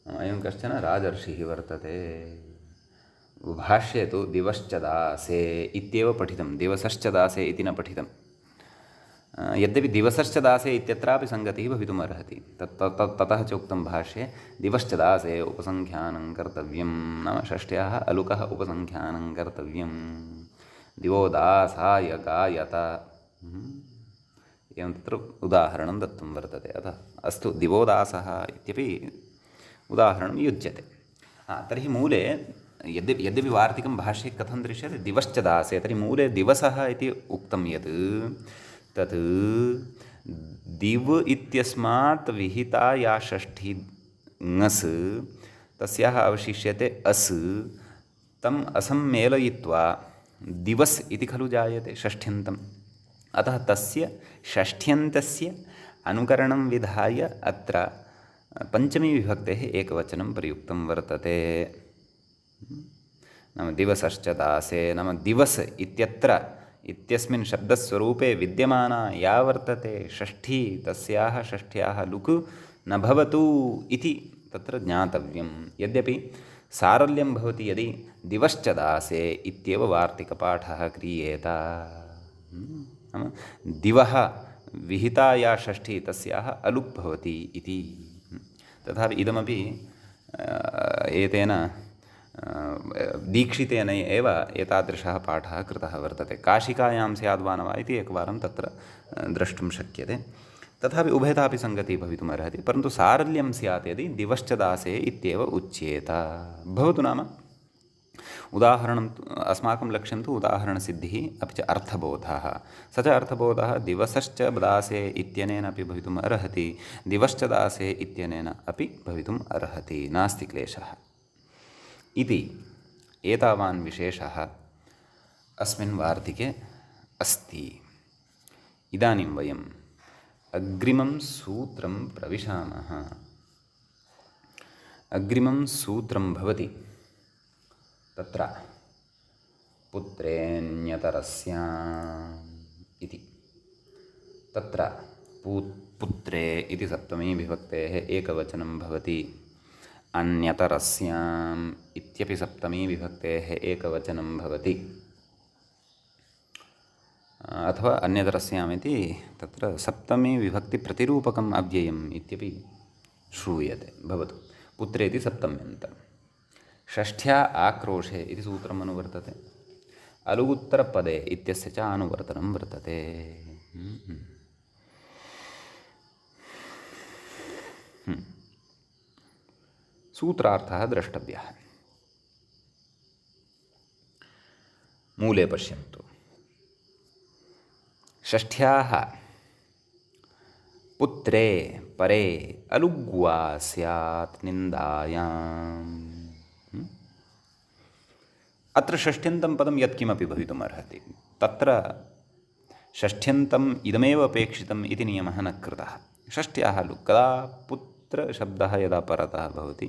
अयं कश्चन राजर्षिः वर्तते। भाष्ये तु दिवश्च दासे इत्येव पठितं, दिवसश्च दासे इति न पठितं। यद्यपि दिवसश्च दासे इत्यत्रापि सङ्गतिः भवितुमर्हति। ततः च उक्तं भाष्ये दिवश्च दासे उपसङ्ख्यानं कर्तव्यं, नाम षष्ठ्याः अलुकः उपसङ्ख्यानं कर्तव्यं। दिवो दासाय गायत एवं तत्र उदाहरणं दत्तं वर्तते। अतः अस्तु दिवोदासः इत्यपि उदाहरणं युज्यते। तर्हि मूले यद्यपि वार्तिकं भाष्ये कथं दृश्यते दिवश्च दासे, तर्हि मूले दिवसः इति उक्तं यत् तत् दिव इत्यस्मात् विहिता या षष्ठी ङस् तस्याः अवशिष्यते अस्, तम् असम्मेलयित्वा दिवस् इति खलु जायते षष्ठ्यन्तम्। अतः तस्य षष्ठ्यन्तस्य अनुकरणं विधाय अत्र पञ्चमी विभक्तेः एकवचनं प्रयुक्तं वर्तते। नाम दिवसश्च दासे, नाम दिवस इत्यत्र इत्यस्मिन् शब्दस्वरूपे विद्यमाना या वर्तते षष्ठी, तस्याः षष्ठ्याः लुक् न भवतु इति तत्र ज्ञातव्यं। यद्यपि सारल्यं भवति यदि दिवश्च दासे इत्येव वार्तिकपाठः क्रियेत, नाम दिवः विहिता या षष्ठी तस्याः अलुक् भवति इति। तथापि इदमपि एतेन दीक्षितेन एव एतादृशः पाठः कृतः वर्तते। काशिकायां स्याद्वा न वा इति एकवारं तत्र द्रष्टुं शक्यते। तथापि उभयतापि सङ्गतिः भवितुमर्हति, परन्तु सारल्यं स्यात् यदि दिवश्च दासे इत्येव उच्येत। भवतु नाम उदाहरणम् अस्माकं लक्ष्यं तु उदाहरणसिद्धिः अपि च अर्थबोधः। स च अर्थबोधः दिवसश्च दासे इत्यनेन अपि भवितुम् अर्हति, दिवश्च दासे इत्यनेन अपि भवितुम् अर्हति, नास्ति क्लेशः इति एतावान् विशेषः अस्मिन् वार्तिके अस्ति। इदानीं वयम् अग्रिमं सूत्रं प्रविशामः। अग्रिमं सूत्रं भवति तत्र पुत्रेण्यतरस्याम् इति। तत्र पुत्रे इति सप्तमी विभक्तेः एकवचनं भवति, अन्यतरस्याम् इत्यपि सप्तमी विभक्तेः एकवचनं भवति, अथवा अन्यतरस्याम् इति तत्र सप्तमी विभक्तिप्रतिरूपकम् अव्ययम् इत्यपि श्रूयते। भवतु पुत्रे इति सप्तम्यन्तं। षष्ठ्या आक्रोशे इति सूत्रम् अनुवर्तते। अलुगुत्तरपदे इत्यस्य च अनुवर्तनं वर्तते। सूत्रार्थः द्रष्टव्यः। मूले पश्यन्तु। षष्ठ्याः पुत्रे परे अलुग्वा स्यात् निन्दायाम्। अत्र षष्ठ्यन्तं पदं यत्किमपि भवितुमर्हति, तत्र षष्ठ्यन्तम् इदमेव अपेक्षितम् इति नियमः न कृतः। षष्ठ्याः लुक् कदा पुत्रशब्दः यदा परतः भवति,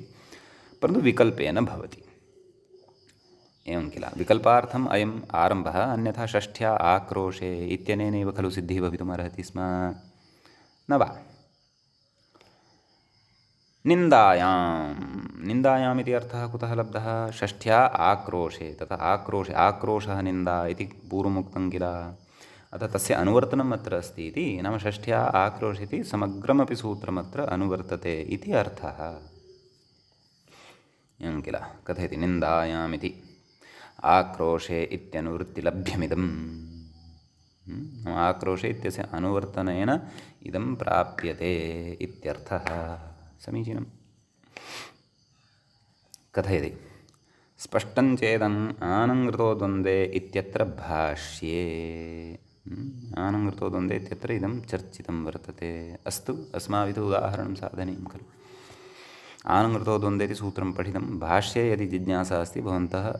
परन्तु विकल्पेन भवति। एवं किल, विकल्पार्थम् अयम् आरम्भः, अन्यथा षष्ठ्या आक्रोशे इत्यनेनैव खलु सिद्धिः भवितुमर्हति स्म, न वा? निन्दायाम् इति अर्थः कुतः लब्धः? षष्ठ्या आक्रोशे, तथा आक्रोशे, आक्रोशः निन्दा इति पूर्वमुक्तं किल। अतः तस्य अनुवर्तनम् अत्र अस्ति इति, नाम षष्ठ्या आक्रोशे इति समग्रमपि सूत्रमत्र अनुवर्तते इति अर्थः। एवं किल, कथयति निन्दायाम् इति आक्रोशे इत्यनुवृत्तिलभ्यमिदम्। आक्रोशे इत्यस्य अनुवर्तनेन इदं प्राप्यते इत्यर्थः। समीचीनं। कथयति स्पष्टं चेदम् आनङ्कृतो द्वन्द्वे इत्यत्र भाष्ये। आनङ्कृतो द्वन्द्वे इत्यत्र इदं चर्चितं वर्तते। अस्तु, अस्माभिः उदाहरणं साधनीयं खलु। आनङ्कृतो द्वन्द्वे इति सूत्रं पठितं, भाष्ये यदि जिज्ञासा अस्ति भवन्तः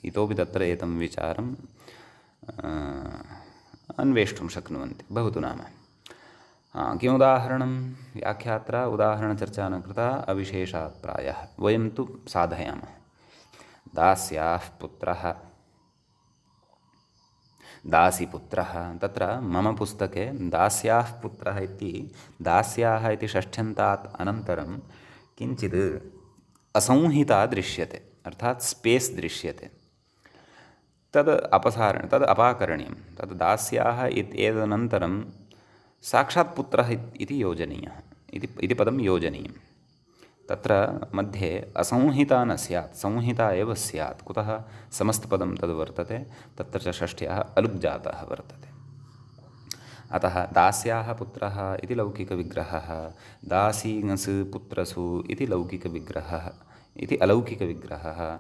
इतोपि तत्र एतं विचारम् अन्वेष्टुं शक्नुवन्ति। भवतु नाम किमुदाहरणं? व्याख्यात्रा उदाहरणचर्चा न कृता, अविशेषात् प्रायः। वयं तु साधयामः। दास्याः पुत्रः, दासीपुत्रः। तत्र मम पुस्तके दास्याः पुत्रः इति, दास्याः इति षष्ठ्यन्तात् अनन्तरं किञ्चित् असंहिता दृश्यते, अर्थात् स्पेस् दृश्यते। तद् अपाकरणीयं। तद् दास्याः एतदनन्तरं साक्षात् पुत्रः इति योजनीयः, इति पदं योजनीयं। तत्र मध्ये असंहिता न स्यात्, संहिता एव स्यात्। कुतः? समस्तपदं तद् वर्तते, तत्र च षष्ठ्याः अलुक् जातः वर्तते। अतः दास्याः पुत्रः इति लौकिकविग्रहः, दासीङस् पुत्रसु इति लौकिकविग्रहः, इति अलौकिकविग्रहः।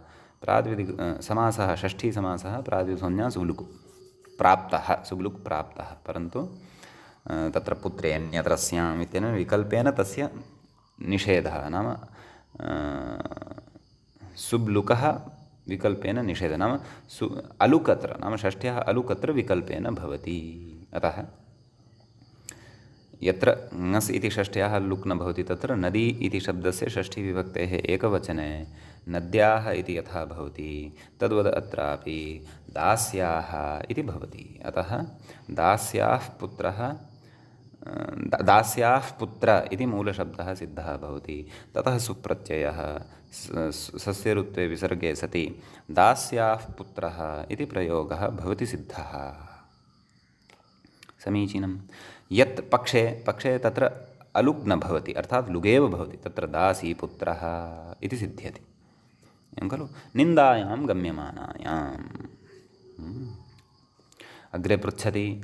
समासः षष्ठीसमासः प्रातिपदिकसंज्ञा सुब्लुक् प्राप्तः, सुब्लुक् प्राप्तः, परन्तु तत्र पुत्रेऽन्यत्र स्याम् इत्यनेन विकल्पेन तस्य निषेधः, नाम सुब्लुकः विकल्पेन निषेधः, नाम अलुकत्र, नाम षष्ठ्याः अलुकत्र विकल्पेन भवति। अतः यत्र ङस् इति षष्ठ्याः लुक् न भवति तत्र नदी इति शब्दस्य षष्ठीविभक्तेः एकवचने नद्याः इति यथा भवति तद्वद् अत्रापि दास्याः इति भवति। अतः दास्याः पुत्रः, दास्याः पुत्र इति मूलशब्दः सिद्धः भवति। ततः सुप्रत्ययः सस्यऋत्वे विसर्गे सति दास्याः पुत्रः इति प्रयोगः भवति सिद्धः। समीचीनं। यत् पक्षे तत्र अलुक् न भवति, अर्थात् लुगेव भवति, तत्र दासी पुत्रः इति सिद्ध्यति, एवं खलु। निन्दायां गम्यमानायाम्, अग्रे पृच्छति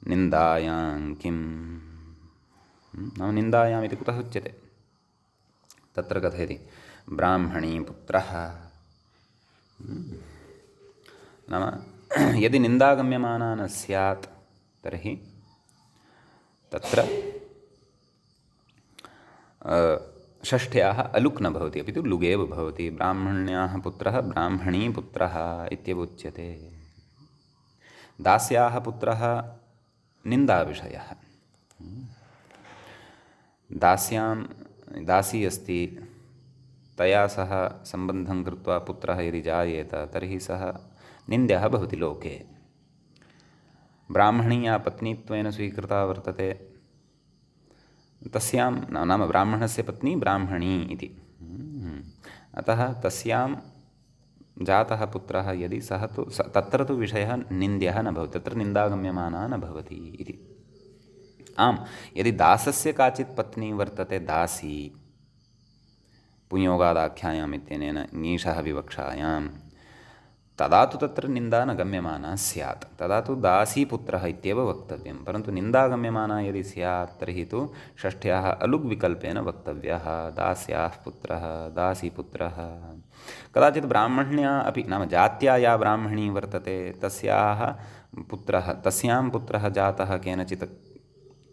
निन्दायां किं, नाम निन्दायाम् इति कुतः उच्यते? तत्र कथयति ब्राह्मणी पुत्रः, नाम यदि निन्दा गम्यमाना न स्यात् तर्हि तत्र षष्ठ्याः अलुक् न भवति, अपि तु लुगेव भवति। ब्राह्मण्याः पुत्रः ब्राह्मणी पुत्रः इत्येव उच्यते। दास्याः पुत्रः निन्दाविषयः। दासी अस्ति, तया सह सम्बन्धं कृत्वा पुत्रः यदि जायेत तर्हि सः निन्द्यः भवति लोके। ब्राह्मणी या पत्नीत्वेन स्वीकृता वर्तते तस्यां, नाम ब्राह्मणस्य पत्नी ब्राह्मणी इति, अतः तस्यां जातः पुत्रः यदि सः तु तत्र तु विषयः निन्द्यः न भवति, तत्र निन्दा गम्यमाना न भवति इति। आम्, यदि दासस्य काचित् पत्नी वर्तते दासी, पुंयोगादाख्यायाम् इत्यनेन ङीषः विवक्षायां, तदा तु तत्र निन्दा न गम्यमाना स्यात्, तदा तु दासीपुत्रः इत्येव वक्तव्यं। परन्तु निन्दा गम्यमाना यदि स्यात् तर्हि तु षष्ठ्याः अलुग् विकल्पेन वक्तव्यः, दास्याः पुत्रः दासीपुत्रः। कदाचित् ब्राह्मण्या अपि, नाम जात्या या ब्राह्मणी वर्तते तस्याः पुत्रः, तस्यां पुत्रः जातः केनचित्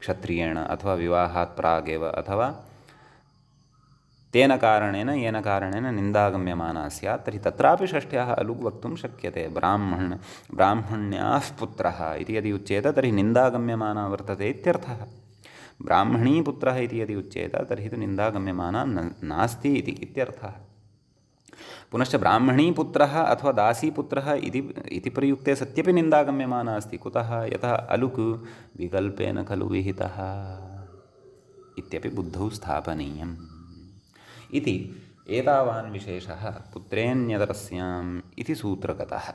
क्षत्रियेण अथवा विवाहात् प्रागेव, अथवा तेन कारणेन येन कारणेन निन्दा गम्यमाना स्यात् तर्हि तत्रापि षष्ठ्याः अलुग् वक्तुं शक्यते। ब्राह्मण्याः पुत्रः इति यदि उच्येत तर्हि निन्दा गम्यमाना वर्तते इत्यर्थः। ब्राह्मणी पुत्रः इति यदि उच्येत तर्हि तु निन्दा गम्यमाना नास्ति इत्यर्थः। पुनश्च ब्राह्मणी पुत्रः अथवा दासीपुत्रः इति प्रयुक्ते सत्यपि निन्दा गम्यमाना अस्ति। कुतः? यतः अलुक् विकल्पेन खलु विहितः इत्यपि बुद्धौ स्थापनीयम् इति। एतावान् विशेषः पुत्रेऽन्यतरस्याम् इति सूत्रगतः।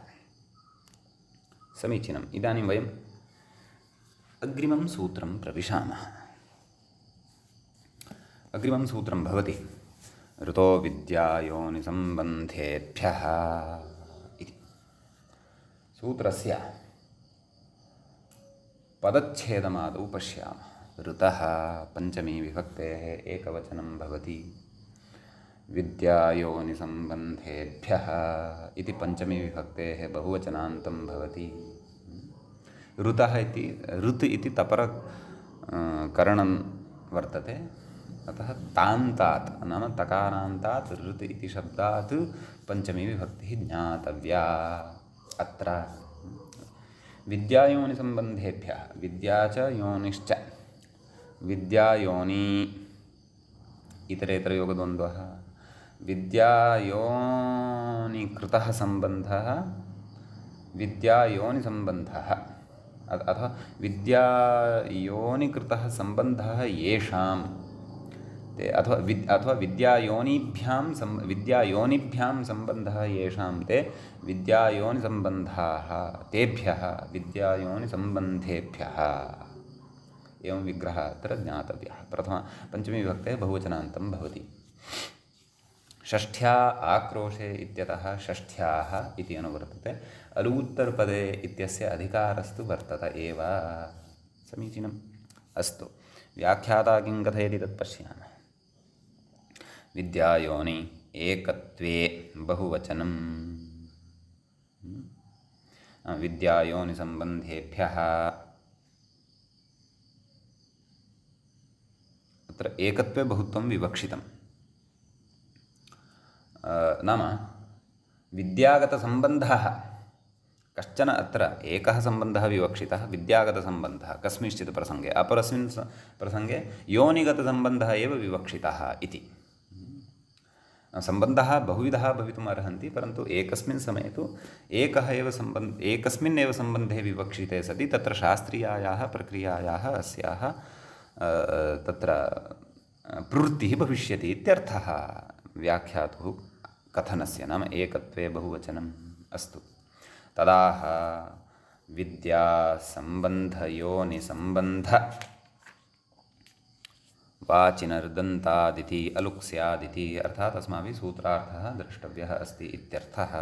समीचीनम्। इदानीं वयम् अग्रिमं सूत्रं प्रविशामः। अग्रिमं सूत्रं भवति ऋतो विद्यायोनिसम्बन्धेभ्यः इति। सूत्रस्य पदच्छेदमादौ पश्यामः। ऋतः पञ्चमी विभक्तेः एकवचनं भवति, विद्यायोनिसम्बन्धेभ्यः इति पञ्चमी विभक्तेः बहुवचनान्तं भवति। ऋतः इति ऋत् इति तपरकरणं वर्तते, अतः तान्तात् नाम तकारान्तात् ऋत् इति शब्दात् पञ्चमी विभक्तिः ज्ञातव्या। अत्र विद्यायोनिसम्बन्धेभ्यः, विद्या च योनिश्च, विद्यायोनि इतरेतरयोगद्वन्द्वः, विद्यायोनिकृतः सम्बन्धः विद्यायोनिसम्बन्धः, अथवा विद्यायोनिकृतः सम्बन्धः येषां ते, अथवा विद्यायोनिभ्यां सम्बन्धः येषां ते विद्यायोनिसम्बन्धाः, तेभ्यः विद्यायोनिसम्बन्धेभ्यः, एवं विग्रहः अत्र ज्ञातव्यः। पञ्चमी विभक्तेः बहुवचनान्तं भवति। षष्ठ्या आक्रोशे इत्यतः षष्ठ्याः इति अनुवर्तते। अलूत्तरपदे इत्यस्य अधिकारस्तु वर्तत एव। समीचीनम्। अस्तु, व्याख्याता किं कथयति तत् पश्यामः। विद्यायोनि एकत्वे बहुवचनं। विद्यायोनिसम्बन्धेभ्यः अत्र एकत्वे बहुत्वं विवक्षितं। नाम विद्यागतसम्बन्धः कश्चन, अत्र एकः सम्बन्धः विवक्षितः, विद्यागतसम्बन्धः कस्मिंश्चित् प्रसङ्गे, अपरस्मिन् प्रसङ्गे योनिगतसम्बन्धः एव विवक्षितः इति। सम्बन्धः बहुविधः भवितुम् अर्हन्ति, परन्तु एकस्मिन् समये तु एकस्मिन् एव सम्बन्धे विवक्षिते सति तत्र शास्त्रीयायाः प्रक्रियायाः अस्याः तत्र प्रवृत्तिः भविष्यति इत्यर्थः व्याख्यातुः कथनस्य, नाम एकत्वे बहुवचनम्। अस्तु, तदाह विद्यासम्बन्धयोनिसम्बन्ध वाचिनर्दन्तादिति अलुक् स्यादिति, अर्थात् अस्माभिः सूत्रार्थः द्रष्टव्यः अस्ति इत्यर्थः।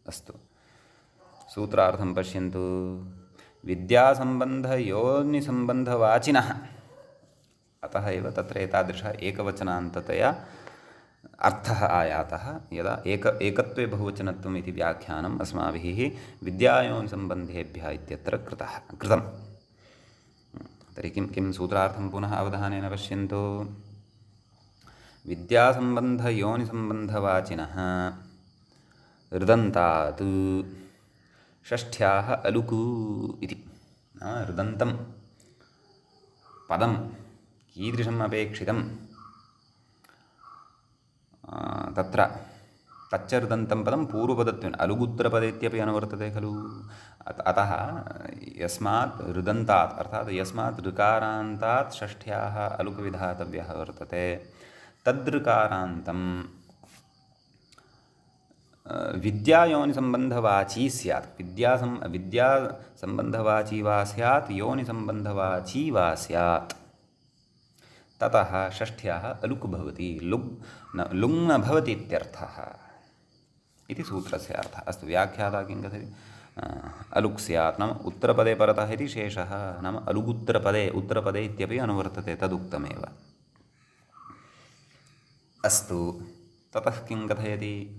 अस्तु, सूत्रार्थं पश्यन्तु। विद्यासम्बन्धयोनिसम्बन्धवाचिनः, अतः एव तत्र एतादृशः एकवचनान्ततया अर्थः आयातः, यदा एकत्वे बहुवचनत्वम् इति व्याख्यानम् अस्माभिः विद्यायोनिसम्बन्धेभ्यः इत्यत्र कृतं। तर्हि किं सूत्रार्थं पुनः अवधानेन पश्यन्तु। विद्यासम्बन्धयोनिसम्बन्धवाचिनः ऋदन्तात् षष्ठ्याः अलुकु इति। ऋदन्तं पदं कीदृशम् अपेक्षितं तत्र तच्च ऋदन्तं पदं पूर्वपदत्वेन अलुगुत्तरपदे इत्यपि अनुवर्तते खलु। अतः यस्मात् ऋदन्तात्, अर्थात् यस्मात् ऋकारान्तात् षष्ठ्याः अलुकविधातव्यः वर्तते, तदृकारान्तं विद्यायोनिसम्बन्धवाची स्यात्। विद्यासम्बन्धवाची वा स्यात्, योनिसम्बन्धवाची वा स्यात्। ततः षष्ठ्याः अलुक् भवति, लुङ् न भवति इत्यर्थः इति सूत्रस्य अर्थः। अस्तु, व्याख्याता किं कथयति। अलुक् स्यात् नाम उत्तरपदे परतः इति शेषः, नाम अलुगुत्तरपदे, उत्तरपदे इत्यपि अनुवर्तते, तदुक्तमेव। अस्तु, ततः किं कथयति।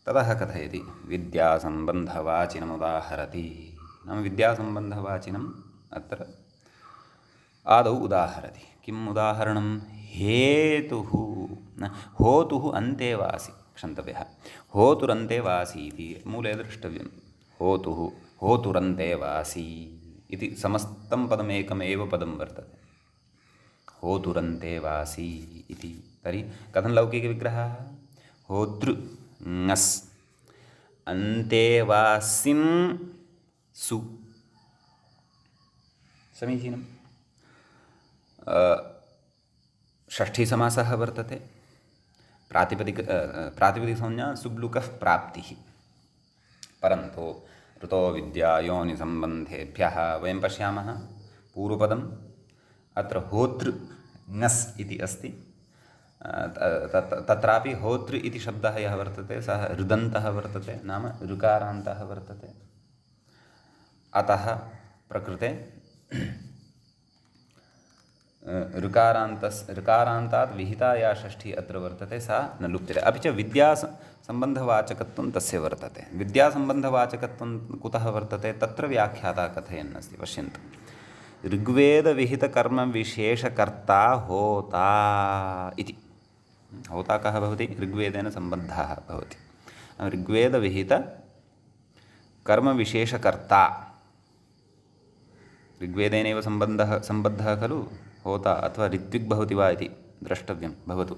ततः कथयति विद्यासम्बन्धवाचिनमुदाहरति, नाम विद्यासम्बन्धवाचिनम् अत्र आदौ उदाहरति। किम् उदाहरणं। हेतुः होतुः अन्ते वासि, क्षन्तव्यः, होतुरन्ते वासि इति मूले द्रष्टव्यं। होतुः होतुरन्ते वासि इति समस्तं पदमेकमेव पदं वर्तते, होतुरन्ते वासि इति। तर्हि कथं लौकिकविग्रहः। होतृ ङस् अन्तेवासिं सु। समीचीनं। षष्ठीसमासः वर्तते, प्रातिपदिकसंज्ञा सुब्लुकः प्राप्तिः। परन्तु ऋतो विद्यायोनिसम्बन्धेभ्यः वयं पश्यामः पूर्वपदम्, अत्र होतृ ङस् इति अस्ति। तत्रापि होतृ इति शब्दः यः वर्तते सः ऋदन्तः वर्तते, नाम ऋकारान्तः वर्तते। अतः प्रकृते ऋकारान्तात् विहिता या षष्ठी अत्र वर्तते सा न लुप्यते। अपि च विद्यासम्बन्धवाचकत्वं तस्य वर्तते। विद्यासम्बन्धवाचकत्वं कुतः वर्तते तत्र व्याख्याता कथयन्नस्ति, पश्यन्तु। ऋग्वेदविहितकर्मविशेषकर्ता होता इति। होता कः भवति। ऋग्वेदेन सम्बद्धः भवति। ऋग्वेदविहितकर्मविशेषकर्ता, ऋग्वेदेनैव सम्बद्धः खलु होता, अथवा ऋत्विग् भवति वा इति द्रष्टव्यं भवतु।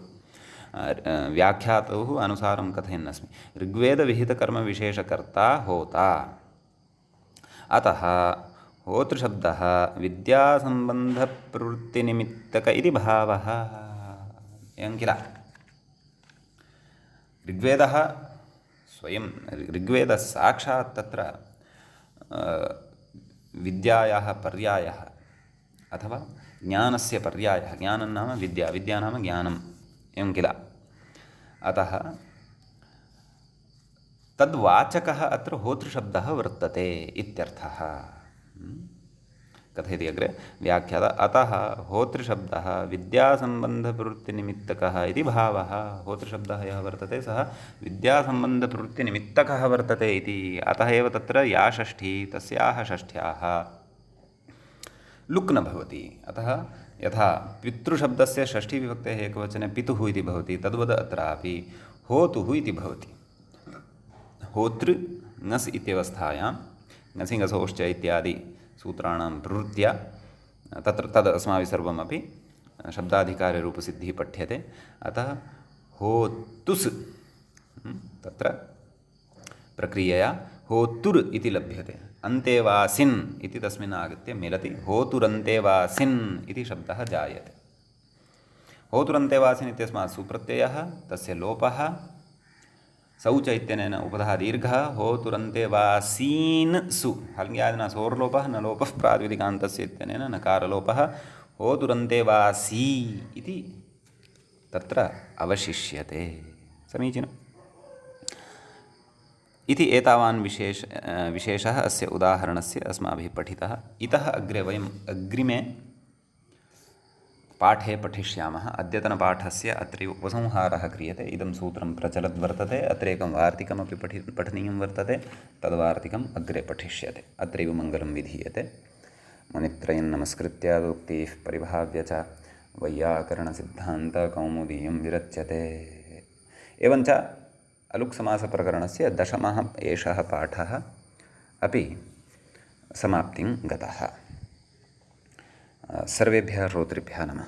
व्याख्यातोः अनुसारं कथयन्नस्मि। ऋग्वेदविहितकर्मविशेषकर्ता होता। अतः होतृशब्दः विद्यासम्बन्धप्रवृत्तिनिमित्तक इति भावः। एवं किल। ऋग्वेदः स्वयं, ऋग्वेदः साक्षात् तत्र विद्यायाः पर्यायः अथवा ज्ञानस्य पर्यायः। ज्ञानं नाम विद्या, विद्या नाम ज्ञानम्, एवं किल। अतः तद्वाचकः अत्र होतृशब्दः वर्तते इत्यर्थः। कथयति अग्रे व्याख्याता अतः होतृशब्दः विद्यासम्बन्धप्रवृत्तिनिमित्तकः इति भावः। होतृशब्दः यः वर्तते सः विद्यासम्बन्धप्रवृत्तिनिमित्तकः वर्तते इति। अतः एव तत्र या षष्ठी तस्याः षष्ठ्याः लुक् न भवति। अतः यथा पितृशब्दस्य षष्ठीविभक्तेः एकवचने पितुः इति भवति, तद्वद् अत्रापि होतुः इति भवति। होतृ ङस् इत्यवस्थायां ङसि ङसोश्च इत्यादि सूत्राणां प्रवृत्त्या तत्र तद् अस्माभिः सर्वमपि शब्दाधिकाररूपसिद्धिः पठ्यते। अतः होतुस् तत्र प्रक्रियया होतुर् इति लभ्यते। अन्तेवासिन् इति तस्मिन् आगत्य मिलति। होतुरन्तेवासिन् इति शब्दः जायते। होतुरन्तेवासिन् इत्यस्मात् सुप्रत्ययः, तस्य लोपः, शौच इत्यनेन उपधः दीर्घः, होतुरन्तेवासीन् सु हल्ङ्यादिना सोर्लोपः न लोपः प्रातिपदिकान्तस्य इत्यनेन नकारलोपः, होतुरन्तेवासी इति तत्र अवशिष्यते। समीचीनम्। इति एतावान् विशेषः अस्य उदाहरणस्य अस्माभिः पठितः। इतः अग्रे वयम् अग्रिमे पाठे पठिष्यामः। अद्यतनपाठस्य अत्रैव उपसंहारः क्रियते। इदं सूत्रं प्रचलद्वर्तते। अत्र एकं वार्तिकमपि पठनीयं वर्तते। तद्वार्तिकम् अग्रे पठिष्यते। अत्रैव मङ्गलं विधीयते। मुनित्रयं नमस्कृत्य उक्तिः परिभाव्य च वैयाकरणसिद्धान्तकौमुदीयं विरच्यते। एवञ्च अलुक्समासप्रकरणस्य 10मः एषः पाठः अपि समाप्तिं गतः। सर्वेभ्यः श्रोतृभ्यः नमः।